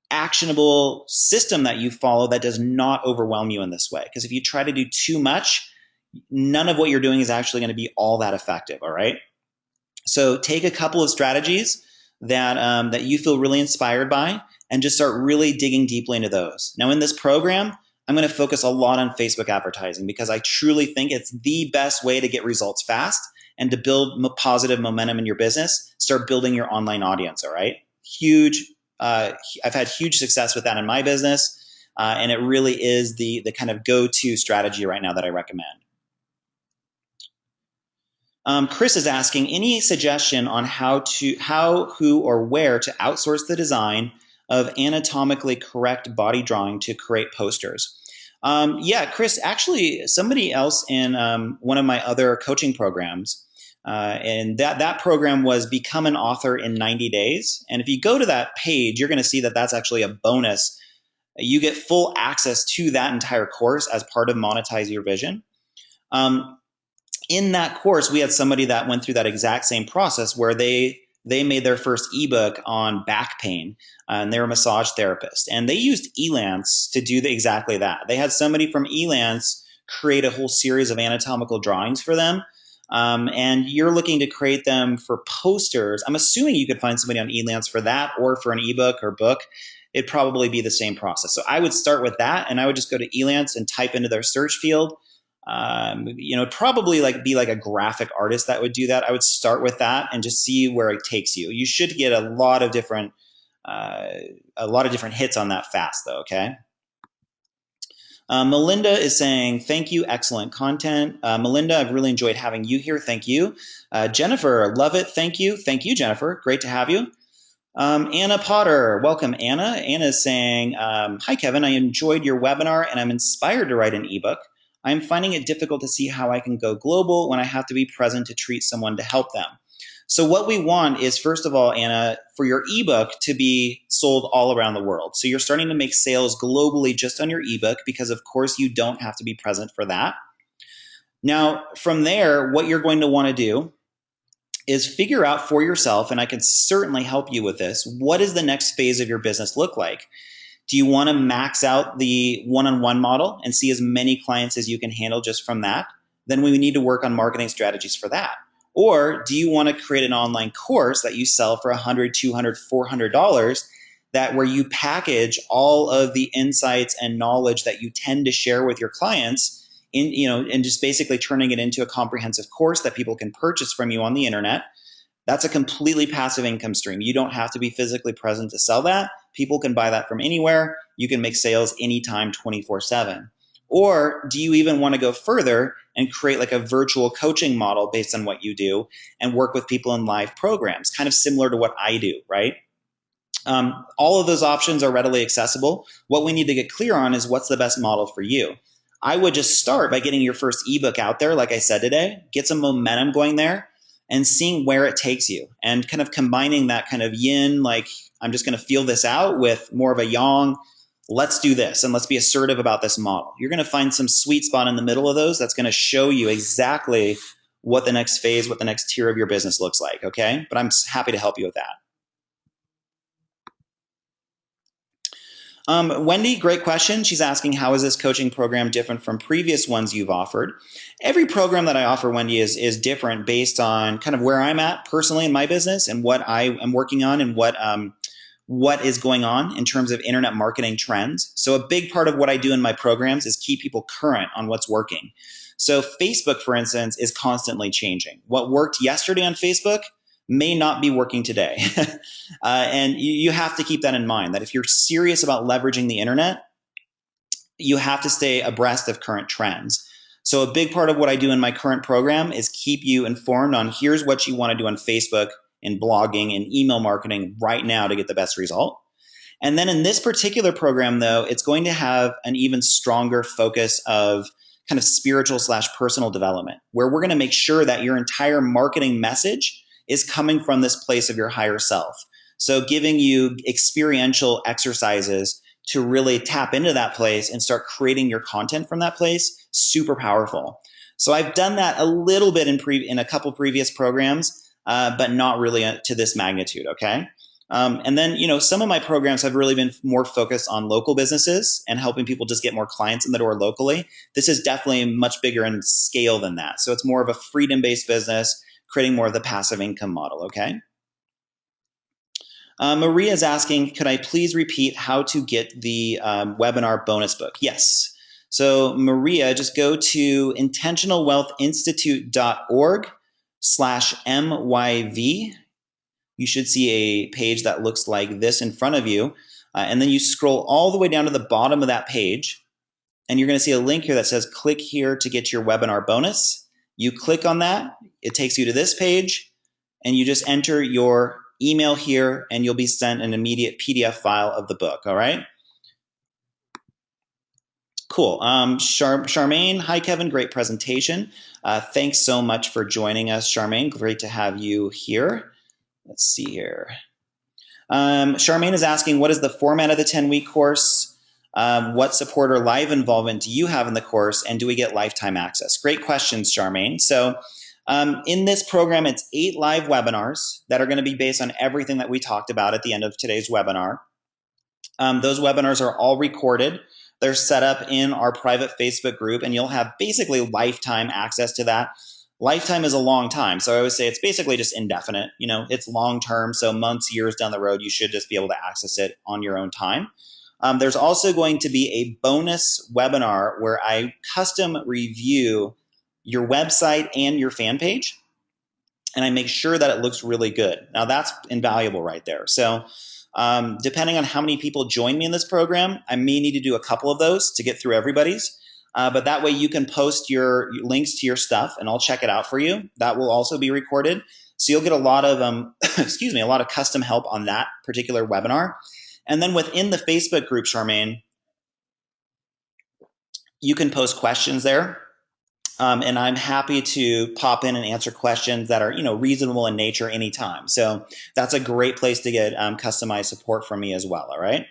actionable system that you follow that does not overwhelm you in this way. Because if you try to do too much, none of what you're doing is actually going to be all that effective, all right? So take a couple of strategies that you feel really inspired by, and just start really digging deeply into those. Now in this program, I'm going to focus a lot on Facebook advertising because I truly think it's the best way to get results fast and to build positive momentum in your business. Start building your online audience. All right. Huge. I've had huge success with that in my business. And it really is the kind of go-to strategy right now that I recommend. Chris is asking, any suggestion on how, who, or where to outsource the design of anatomically correct body drawing to create posters? Yeah, Chris, actually, somebody else in one of my other coaching programs, and that program was Become an Author in 90 Days. And if you go to that page, you're going to see that that's actually a bonus. You get full access to that entire course as part of Monetize Your Vision. In that course, we had somebody that went through that exact same process where they made their first ebook on back pain, and they're a massage therapist, and they used Elance to do exactly that. They had somebody from Elance create a whole series of anatomical drawings for them, and you're looking to create them for posters. I'm assuming you could find somebody on Elance for that, or for an ebook or book. It'd probably be the same process. So I would start with that, and I would just go to Elance and type into their search field. Probably be like a graphic artist that would do that. I would start with that and just see where it takes you. You should get a lot of different hits on that fast, though. Okay. Melinda is saying, thank you. Excellent content. Melinda, I've really enjoyed having you here. Thank you. Jennifer, love it. Thank you. Thank you, Jennifer. Great to have you. Anna Potter, welcome, Anna. Anna is saying, hi, Kevin. I enjoyed your webinar and I'm inspired to write an ebook. I'm finding it difficult to see how I can go global when I have to be present to treat someone to help them. So what we want is, first of all, Anna, for your ebook to be sold all around the world. So you're starting to make sales globally just on your ebook because, of course, you don't have to be present for that. Now, from there, what you're going to want to do is figure out for yourself, and I can certainly help you with this, what does the next phase of your business look like? Do you want to max out the one-on-one model and see as many clients as you can handle just from that? Then we need to work on marketing strategies for that. Or do you want to create an online course that you sell for $100, $200, $400 that where you package all of the insights and knowledge that you tend to share with your clients and just basically turning it into a comprehensive course that people can purchase from you on the internet? That's a completely passive income stream. You don't have to be physically present to sell that. People can buy that from anywhere. You can make sales anytime, 24/7. Or do you even want to go further and create like a virtual coaching model based on what you do and work with people in live programs, kind of similar to what I do, right? All of those options are readily accessible. What we need to get clear on is what's the best model for you. I would just start by getting your first ebook out there, like I said today, get some momentum going there, and seeing where it takes you and kind of combining that kind of yin, like I'm just going to feel this out, with more of a yang, let's do this and let's be assertive about this model. You're going to find some sweet spot in the middle of those that's going to show you exactly what the next phase, what the next tier of your business looks like. Okay. But I'm happy to help you with that. Wendy, great question. She's asking, how is this coaching program different from previous ones you've offered? Every program that I offer, Wendy, is different based on kind of where I'm at personally in my business and what I am working on and what is going on in terms of internet marketing trends. So a big part of what I do in my programs is keep people current on what's working. So Facebook, for instance, is constantly changing. What worked yesterday on Facebook may not be working today. And you have to keep that in mind, that if you're serious about leveraging the internet, you have to stay abreast of current trends. So a big part of what I do in my current program is keep you informed on here's what you want to do on Facebook and blogging and email marketing right now to get the best result. And then in this particular program, though, it's going to have an even stronger focus of kind of spiritual / personal development, where we're going to make sure that your entire marketing message is coming from this place of your higher self. So giving you experiential exercises to really tap into that place and start creating your content from that place, super powerful. So I've done that a little bit in a couple previous programs, but not really to this magnitude, okay? And then, some of my programs have really been more focused on local businesses and helping people just get more clients in the door locally. This is definitely much bigger in scale than that. So it's more of a freedom-based business, creating more of the passive income model, okay? Maria is asking, could I please repeat how to get the webinar bonus book? Yes. So Maria, just go to intentionalwealthinstitute.org/MYV. You should see a page that looks like this in front of you. And then you scroll all the way down to the bottom of that page. And you're going to see a link here that says click here to get your webinar bonus. You click on that. It takes you to this page. And you just enter your email here and you'll be sent an immediate PDF file of the book. All right. Cool. Charmaine, hi, Kevin. Great presentation. Thanks so much for joining us, Charmaine. Great to have you here. Let's see here. Charmaine is asking, what is the format of the 10-week course? What support or live involvement do you have in the course? And do we get lifetime access? Great questions, Charmaine. So in this program, it's 8 live webinars that are going to be based on everything that we talked about at the end of today's webinar. Those webinars are all recorded. They're set up in our private Facebook group, and you'll have basically lifetime access to that. Lifetime is a long time, so I would say it's basically just indefinite. You know, it's long term, so months, years down the road, you should just be able to access it on your own time. There's also going to be a bonus webinar where I custom review your website and your fan page, and I make sure that it looks really good. Now, that's invaluable right there. So depending on how many people join me in this program, I may need to do a couple of those to get through everybody's. But that way you can post your links to your stuff and I'll check it out for you. That will also be recorded. So you'll get a lot of, a lot of custom help on that particular webinar. And then within the Facebook group, Charmaine, you can post questions there. And I'm happy to pop in and answer questions that are, reasonable in nature anytime. So that's a great place to get customized support from me as well. All right.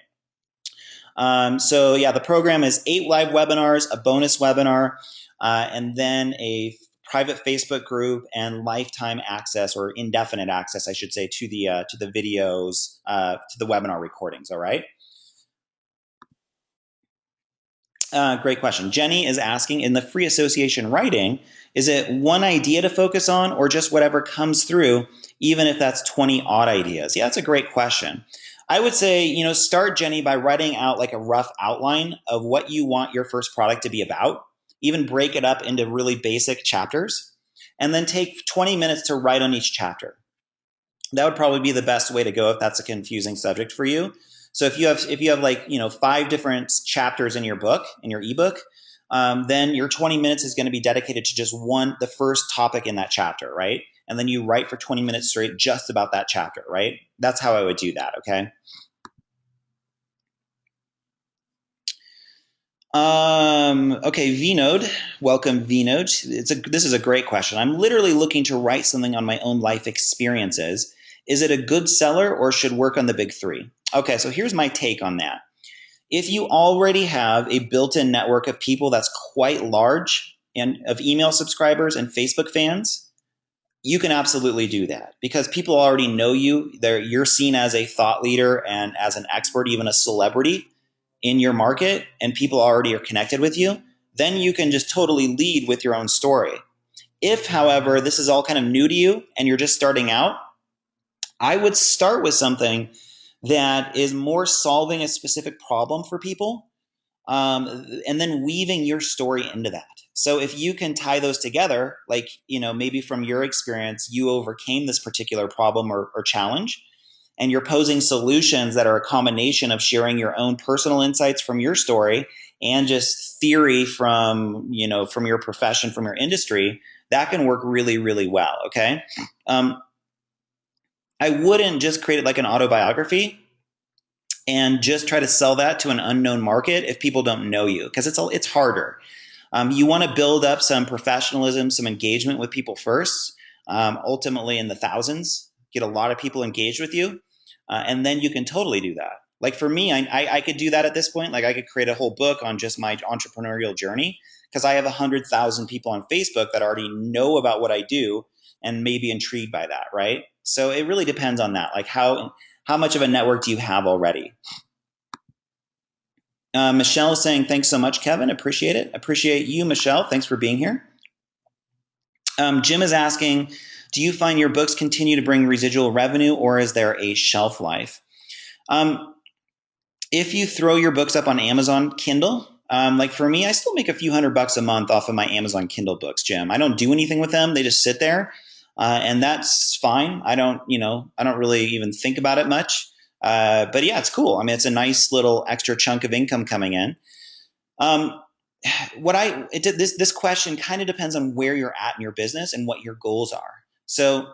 So yeah, the program is 8 live webinars, a bonus webinar, and then a private Facebook group and lifetime access, or indefinite access, I should say, to the videos, to the webinar recordings. All right. Great question. Jenny is asking, in the free association writing, is it one idea to focus on or just whatever comes through, even if that's 20 odd ideas? Yeah, that's a great question. I would say, start, Jenny, by writing out like a rough outline of what you want your first product to be about. Even break it up into really basic chapters, and then take 20 minutes to write on each chapter. That would probably be the best way to go if that's a confusing subject for you. So if you have like 5 different chapters in your book, in your ebook, then your 20 minutes is going to be dedicated to just the first topic in that chapter, right? And then you write for 20 minutes straight just about that chapter, right? That's how I would do that, okay? Okay, Vnode, welcome Vnode. This is a great question. I'm literally looking to write something on my own life experiences. Is it a good seller or should work on the big 3? Okay, so here's my take on that. If you already have a built-in network of people that's quite large and of email subscribers and Facebook fans, you can absolutely do that because people already know you. You're seen as a thought leader and as an expert, even a celebrity in your market, and people already are connected with you. Then you can just totally lead with your own story. If, however, this is all kind of new to you and you're just starting out, I would start with something that is more solving a specific problem for people, and then weaving your story into that. So if you can tie those together, like, maybe from your experience, you overcame this particular problem or challenge, and you're posing solutions that are a combination of sharing your own personal insights from your story and just theory from your profession, from your industry, that can work really, really well, okay? I wouldn't just create it like an autobiography and just try to sell that to an unknown market if people don't know you, because it's harder. You want to build up some professionalism, some engagement with people first, ultimately in the thousands, get a lot of people engaged with you, and then you can totally do that. Like for me, I could do that at this point. Like I could create a whole book on just my entrepreneurial journey because I have 100,000 people on Facebook that already know about what I do and may be intrigued by that, right? So it really depends on that. Like how much of a network do you have already? Michelle is saying, thanks so much, Kevin. Appreciate it. Appreciate you, Michelle. Thanks for being here. Jim is asking, do you find your books continue to bring residual revenue or is there a shelf life? If you throw your books up on Amazon Kindle, like for me, I still make a few $100 a month off of my Amazon Kindle books, Jim. I don't do anything with them. They just sit there. And that's fine. I don't really even think about it much. But yeah, it's cool. I mean, it's a nice little extra chunk of income coming in. This question kind of depends on where you're at in your business and what your goals are. So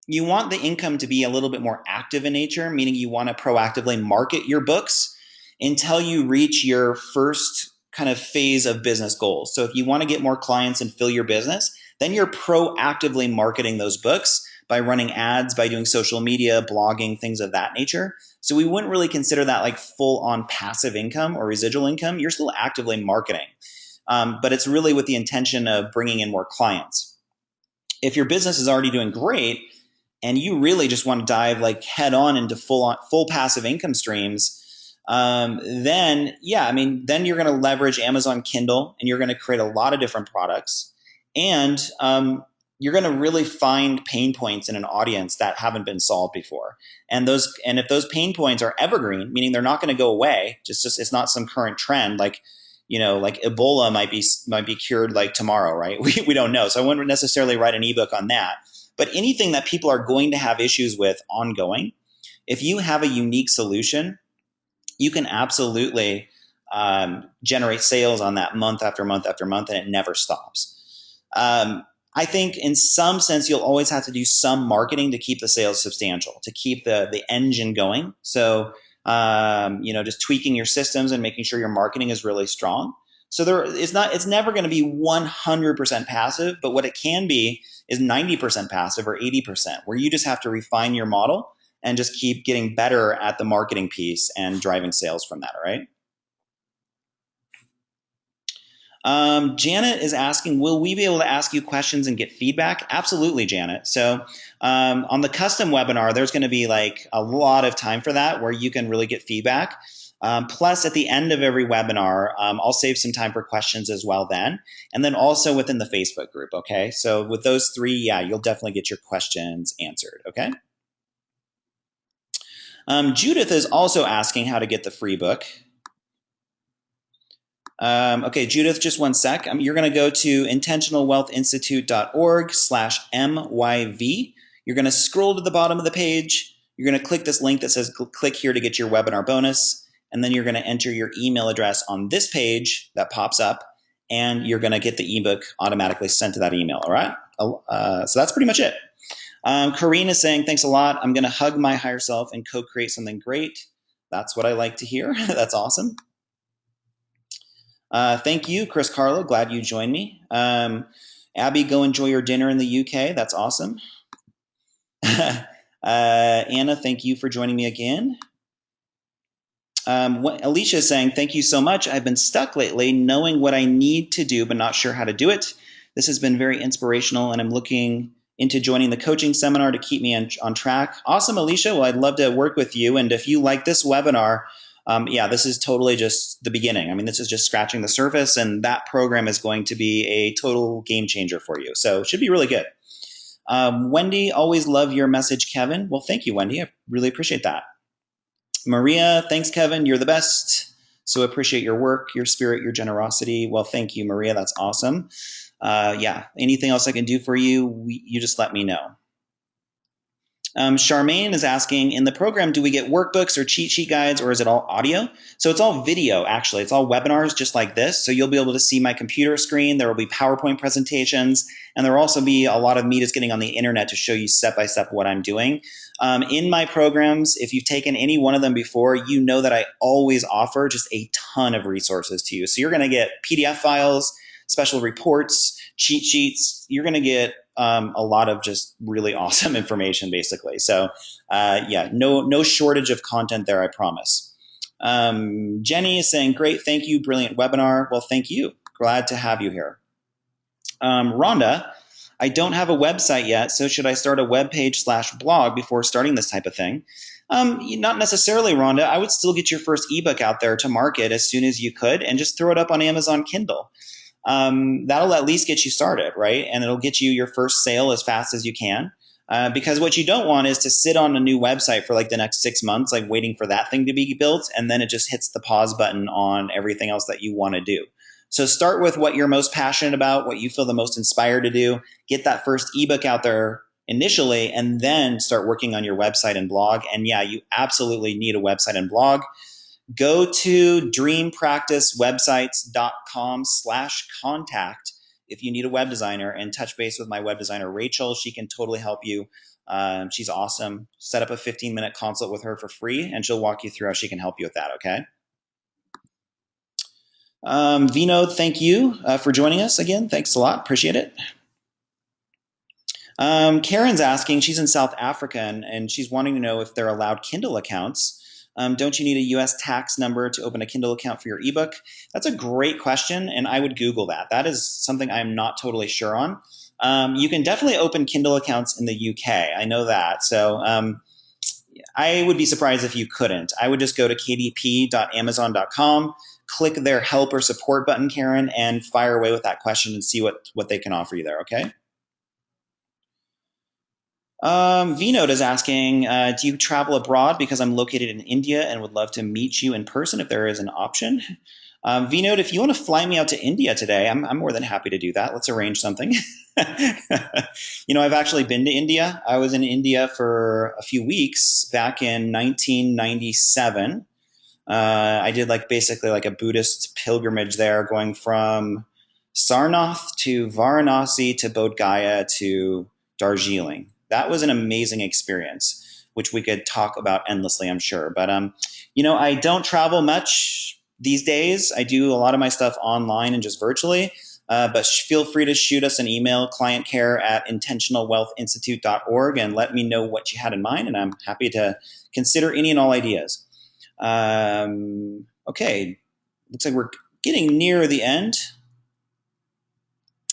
you want the income to be a little bit more active in nature, meaning you want to proactively market your books until you reach your first kind of phase of business goals. So if you want to get more clients and fill your business, then you're proactively marketing those books by running ads, by doing social media, blogging, things of that nature. So we wouldn't really consider that like full on passive income or residual income. You're still actively marketing, but it's really with the intention of bringing in more clients. If your business is already doing great and you really just want to dive like head on into full passive income streams, then you're going to leverage Amazon Kindle and you're going to create a lot of different products, and you're going to really find pain points in an audience that haven't been solved before. And if those pain points are evergreen, meaning they're not going to go away, just it's not some current trend like Ebola might be cured like tomorrow, right? We don't know. So I wouldn't necessarily write an ebook on that. But anything that people are going to have issues with ongoing, if you have a unique solution, you can absolutely generate sales on that month after month after month, and it never stops. I think in some sense, you'll always have to do some marketing to keep the sales substantial, to keep the engine going. So, just tweaking your systems and making sure your marketing is really strong. So it's never going to be 100% passive, but what it can be is 90% passive or 80%, where you just have to refine your model and just keep getting better at the marketing piece and driving sales from that, all right? Janet is asking, will we be able to ask you questions and get feedback? Absolutely, Janet. So on the custom webinar, there's going to be like a lot of time for that where you can really get feedback. Plus, at the end of every webinar, I'll save some time for questions as well then. And then also within the Facebook group, okay? So with those three, yeah, you'll definitely get your questions answered, okay? Judith is also asking how to get the free book. Okay, Judith, just one sec. You're going to go to intentionalwealthinstitute.org/MYV. You're going to scroll to the bottom of the page. You're going to click this link that says click here to get your webinar bonus. And then you're going to enter your email address on this page that pops up, and you're going to get the ebook automatically sent to that email, all right? So that's pretty much it. Corrine is saying, thanks a lot. I'm going to hug my higher self and co-create something great. That's what I like to hear. That's awesome. Thank you, Chris Carlo. Glad you joined me. Abby, go enjoy your dinner in the UK. That's awesome. Anna, thank you for joining me again. Alicia is saying, thank you so much. I've been stuck lately knowing what I need to do, but not sure how to do it. This has been very inspirational, and I'm looking into joining the coaching seminar to keep me on track. Awesome, Alicia. Well, I'd love to work with you. And if you like this webinar, this is totally just the beginning. I mean, this is just scratching the surface, and that program is going to be a total game changer for you. So it should be really good. Wendy, always love your message, Kevin. Well, thank you, Wendy. I really appreciate that. Maria, thanks, Kevin. You're the best. So appreciate your work, your spirit, your generosity. Well, thank you, Maria. That's awesome. Anything else I can do for you, you just let me know. Charmaine is asking, in the program, do we get workbooks or cheat sheet guides, or is it all audio? So it's all video, actually. It's all webinars just like this. So you'll be able to see my computer screen. There will be PowerPoint presentations, and there will also be a lot of me just getting on the internet to show you step-by-step what I'm doing. In my programs, if you've taken any one of them before, you know that I always offer just a ton of resources to you. So you're going to get PDF files, special reports, cheat sheets. You're going to get a lot of just really awesome information, basically. So no shortage of content there, I promise. Jenny is saying, great, thank you, brilliant webinar. Well, thank you. Glad to have you here. Rhonda, I don't have a website yet, so should I start a web page / blog before starting this type of thing? Not necessarily, Rhonda. I would still get your first ebook out there to market as soon as you could, and just throw it up on Amazon Kindle. That'll at least get you started, right? And it'll get you your first sale as fast as you can. Because what you don't want is to sit on a new website for like the next 6 months, like waiting for that thing to be built, and then it just hits the pause button on everything else that you want to do. So start with what you're most passionate about, what you feel the most inspired to do. Get that first ebook out there initially, and then start working on your website and blog. And yeah, you absolutely need a website and blog. Go to dreampracticewebsites.com/contact if you need a web designer, and touch base with my web designer, Rachel. She can totally help you. She's awesome. Set up a 15-minute consult with her for free, and she'll walk you through how she can help you with that, okay? Vinod, thank you for joining us again. Thanks a lot. Appreciate it. Karen's asking, she's in South Africa, and she's wanting to know if they're allowed Kindle accounts. Don't you need a US tax number to open a Kindle account for your ebook? That's a great question, and I would Google that. That is something I'm not totally sure on. You can definitely open Kindle accounts in the UK. I know that. So I would be surprised if you couldn't. I would just go to kdp.amazon.com, click their help or support button, Karen, and fire away with that question and see what they can offer you there, okay? Vinod is asking, do you travel abroad? Because I'm located in India and would love to meet you in person if there is an option. Vinod, if you want to fly me out to India today, I'm more than happy to do that. Let's arrange something. I've actually been to India. I was in India for a few weeks back in 1997. I did basically a Buddhist pilgrimage there, going from Sarnath to Varanasi to Bodh Gaya to Darjeeling. That was an amazing experience, which we could talk about endlessly, I'm sure. But I don't travel much these days. I do a lot of my stuff online and just virtually. But feel free to shoot us an email, clientcare@intentionalwealthinstitute.org, and let me know what you had in mind, and I'm happy to consider any and all ideas. Okay, looks like we're getting near the end.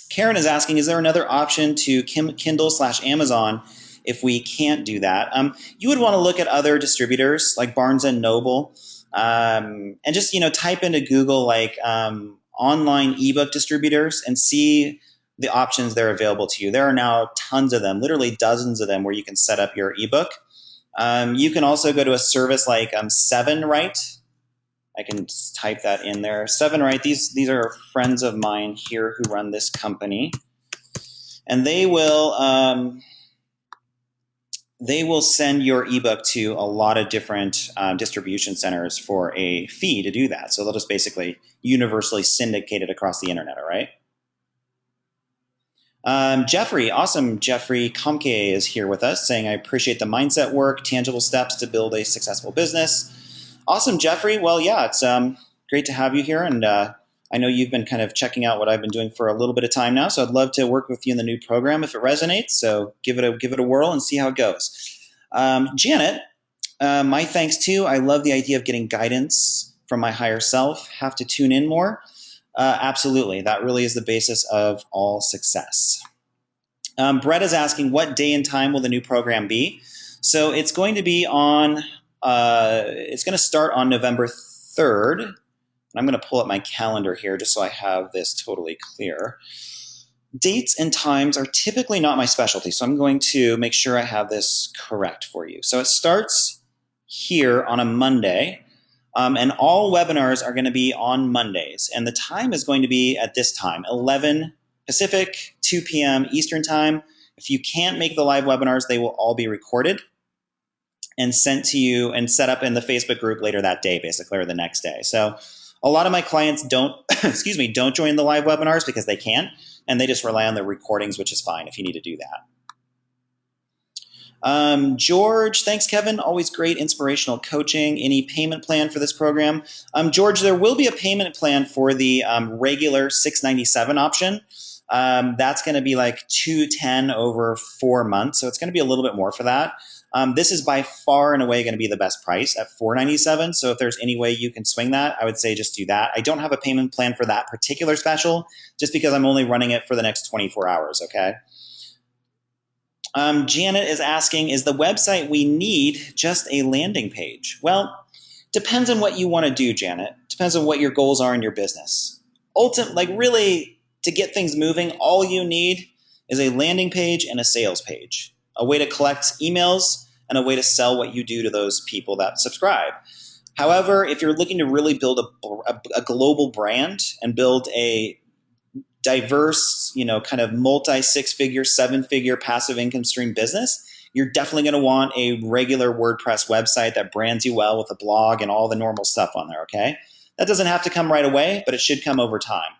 Karen is asking, is there another option to Kindle/Amazon if we can't do that? You would want to look at other distributors like Barnes & Noble, and just type into Google online ebook distributors and see the options that are available to you. There are now tons of them, literally dozens of them, where you can set up your ebook. You can also go to a service like 7Write. I can type that in there. 7Write, these are friends of mine here who run this company. And they will send your ebook to a lot of different distribution centers for a fee to do that. So they'll just basically universally syndicate it across the internet, all right? Jeffrey, awesome. Jeffrey Comke is here with us saying, I appreciate the mindset work, tangible steps to build a successful business. Awesome, Jeffrey. Well, yeah, it's great to have you here. And I know you've been kind of checking out what I've been doing for a little bit of time now. So I'd love to work with you in the new program if it resonates. So give it a whirl and see how it goes. Janet, my thanks too. I love the idea of getting guidance from my higher self. Have to tune in more. Absolutely. That really is the basis of all success. Brett is asking, what day and time will the new program be? So it's going to be on, it's going to start on November 3rd. I'm going to pull up my calendar here just so I have this totally clear. Dates and times are typically not my specialty, so I'm going to make sure I have this correct for you. So it starts here on a Monday. And all webinars are going to be on Mondays. And the time is going to be at this time, 11 Pacific, 2 p.m. Eastern time. If you can't make the live webinars, they will all be recorded and sent to you and set up in the Facebook group later that day, basically, or the next day. So a lot of my clients don't, don't join the live webinars because they can't, and they just rely on the recordings, which is fine if you need to do that. George, thanks, Kevin. Always great inspirational coaching. Any payment plan for this program? George, there will be a payment plan for the regular $697 option. That's going to be like $210 over 4 months, so it's going to be a little bit more for that. This is by far and away going to be the best price at $497. So if there's any way you can swing that, I would say just do that. I don't have a payment plan for that particular special, just because I'm only running it for the next 24 hours. Okay. Janet is asking, is the website we need just a landing page? Well, depends on what you want to do, Janet. Depends on what your goals are in your business. Really, to get things moving, all you need is a landing page and a sales page. a way to collect emails and a way to sell what you do to those people that subscribe. However, if you're looking to really build a global brand and build a diverse, kind of multi 6-figure, 7-figure passive income stream business, you're definitely going to want a regular WordPress website that brands you well with a blog and all the normal stuff on there, okay? That doesn't have to come right away, but it should come over time.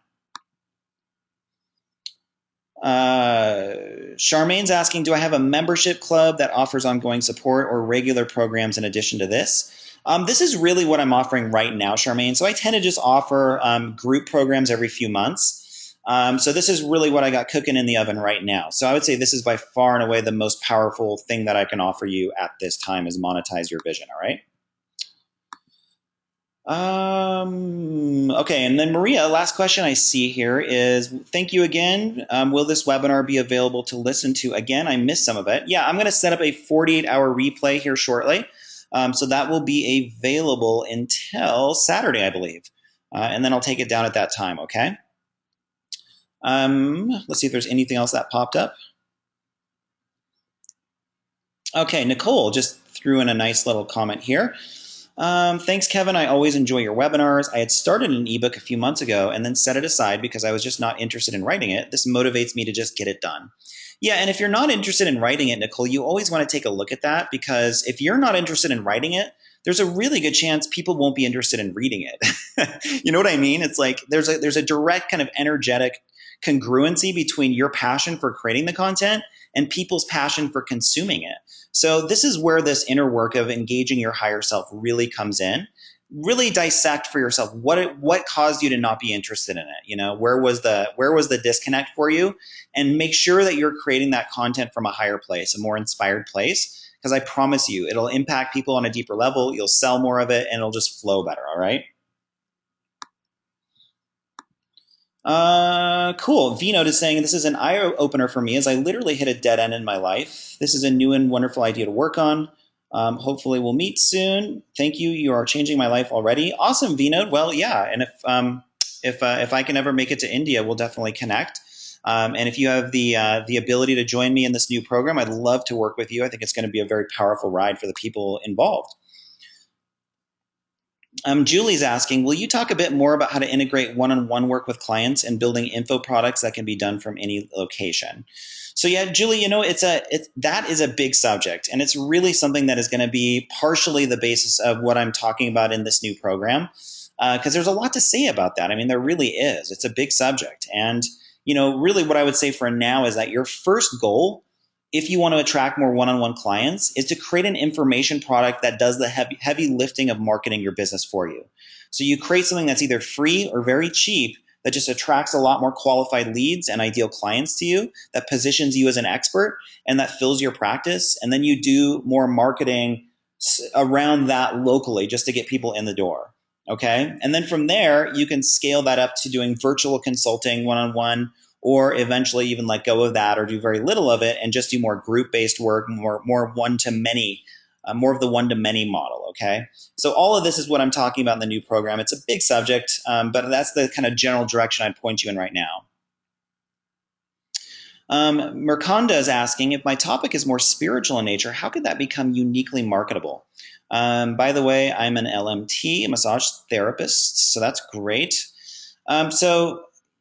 Charmaine's asking, do I have a membership club that offers ongoing support or regular programs in addition to this? This is really what I'm offering right now, Charmaine. So I tend to just offer group programs every few months. So this is really what I got cooking in the oven right now. So I would say this is by far and away the most powerful thing that I can offer you at this time is Monetize Your Vision, all right? Okay, and then Maria, last question I see here is, thank you again. Will this webinar be available to listen to again? I missed some of it. Yeah, I'm going to set up a 48-hour replay here shortly. So that will be available until Saturday, I believe. And then I'll take it down at that time, okay? Let's see if there's anything else that popped up. Okay, Nicole just threw in a nice little comment here. Thanks, Kevin. I always enjoy your webinars. I had started an ebook a few months ago and then set it aside because I was just not interested in writing it. This motivates me to just get it done. Yeah, and if you're not interested in writing it, Nicole, you always want to take a look at that, because if you're not interested in writing it, there's a really good chance people won't be interested in reading it. You know what I mean? It's like there's a direct kind of energetic congruency between your passion for creating the content and people's passion for consuming it. So this is where this inner work of engaging your higher self really comes in. Really dissect for yourself what caused you to not be interested in it. Where was the disconnect for you, and make sure that you're creating that content from a higher place, a more inspired place, because I promise you it'll impact people on a deeper level. You'll sell more of it and it'll just flow better. All right. Cool. V-Note is saying, this is an eye-opener for me as I literally hit a dead end in my life. This is a new and wonderful idea to work on. Hopefully we'll meet soon. Thank you. You are changing my life already. Awesome, V-Note. Well, yeah. And if I can ever make it to India, we'll definitely connect. And if you have the ability to join me in this new program, I'd love to work with you. I think it's going to be a very powerful ride for the people involved. Julie's asking, will you talk a bit more about how to integrate one-on-one work with clients and building info products that can be done from any location? So yeah, Julie, that is a big subject, and it's really something that is going to be partially the basis of what I'm talking about in this new program, because there's a lot to say about that. I mean, there really is. It's a big subject. And, really what I would say for now is that your first goal, if you want to attract more one-on-one clients, is to create an information product that does the heavy lifting of marketing your business for you. So you create something that's either free or very cheap that just attracts a lot more qualified leads and ideal clients to you, that positions you as an expert and that fills your practice. And then you do more marketing around that locally just to get people in the door. Okay. And then from there, you can scale that up to doing virtual consulting one-on-one, or eventually even let go of that or do very little of it and just do more group-based work, more one-to-many, more of the one-to-many model, okay? So all of this is what I'm talking about in the new program. It's a big subject, but that's the kind of general direction I'd point you in right now. Merconda is asking, if my topic is more spiritual in nature, how could that become uniquely marketable? By the way, I'm an LMT, a massage therapist, so that's great.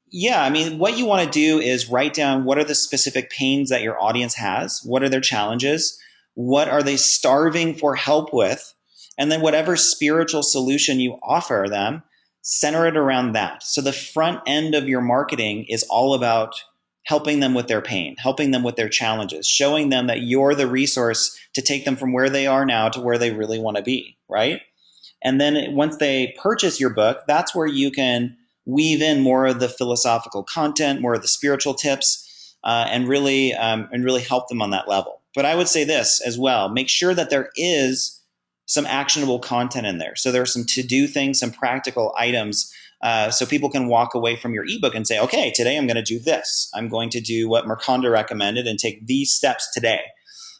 Yeah, I mean, what you want to do is write down what are the specific pains that your audience has, what are their challenges, what are they starving for help with, and then whatever spiritual solution you offer them, center it around that. So the front end of your marketing is all about helping them with their pain, helping them with their challenges, showing them that you're the resource to take them from where they are now to where they really want to be, right? And then once they purchase your book, that's where you can weave in more of the philosophical content, more of the spiritual tips, and really help them on that level. But I would say this as well: make sure that there is some actionable content in there. So there are some to-do things, some practical items, so people can walk away from your ebook and say, okay, today I'm going to do this. I'm going to do what Merconda recommended and take these steps today.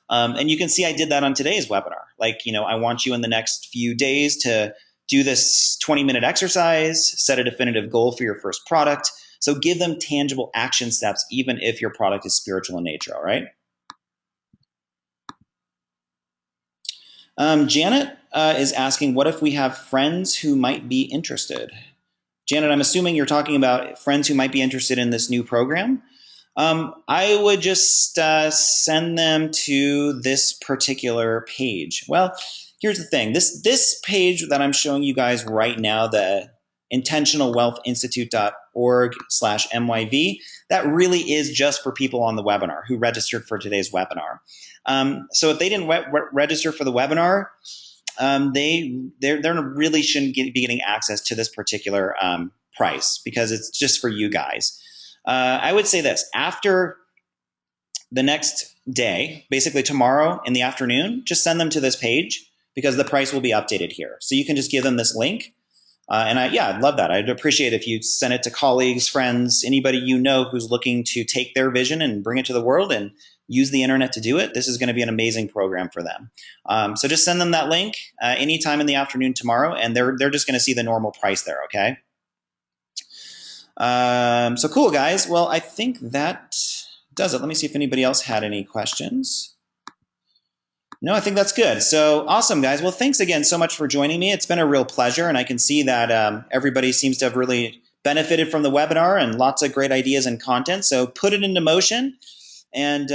And you can see I did that on today's webinar. I want you in the next few days to do this 20-minute exercise, set a definitive goal for your first product. So give them tangible action steps, even if your product is spiritual in nature, all right? Janet is asking, what if we have friends who might be interested? Janet, I'm assuming you're talking about friends who might be interested in this new program. I would just send them to this particular page. Well, here's the thing. This page that I'm showing you guys right now, the intentionalwealthinstitute.org/MYV, that really is just for people on the webinar who registered for today's webinar. So if they didn't register for the webinar, they really shouldn't be getting access to this particular price because it's just for you guys. I would say this: after the next day, basically tomorrow in the afternoon, just send them to this page because the price will be updated here. So you can just give them this link. I'd love that. I'd appreciate if you send it to colleagues, friends, anybody you know who's looking to take their vision and bring it to the world and use the internet to do it. This is going to be an amazing program for them. So just send them that link anytime in the afternoon tomorrow, and they're just going to see the normal price there, okay? So cool, guys. Well, I think that does it. Let me see if anybody else had any questions. No, I think that's good. So awesome, guys. Well, thanks again so much for joining me. It's been a real pleasure, and I can see that everybody seems to have really benefited from the webinar and lots of great ideas and content. So put it into motion, and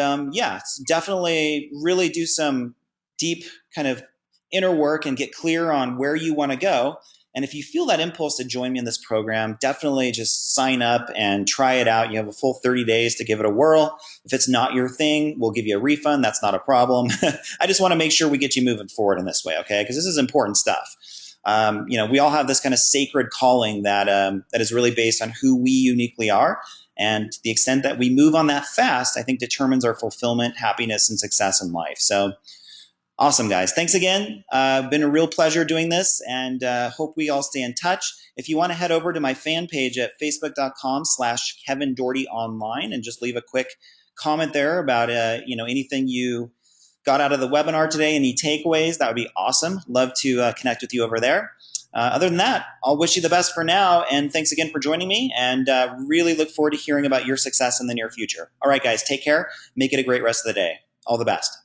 definitely really do some deep kind of inner work and get clear on where you want to go. And if you feel that impulse to join me in this program, definitely just sign up and try it out. You have a full 30 days to give it a whirl. If it's not your thing, we'll give you a refund. That's not a problem. I just want to make sure we get you moving forward in this way, okay? Because this is important stuff. We all have this kind of sacred calling that is really based on who we uniquely are. And the extent that we move on that fast, I think determines our fulfillment, happiness, and success in life. So awesome, guys. Thanks again. Been a real pleasure doing this, and hope we all stay in touch. If you want to head over to my fan page at facebook.com/Kevin Doherty online and just leave a quick comment there about anything you got out of the webinar today, any takeaways, that would be awesome. Love to connect with you over there. Other than that, I'll wish you the best for now, and thanks again for joining me, and really look forward to hearing about your success in the near future. All right, guys, take care. Make it a great rest of the day. All the best.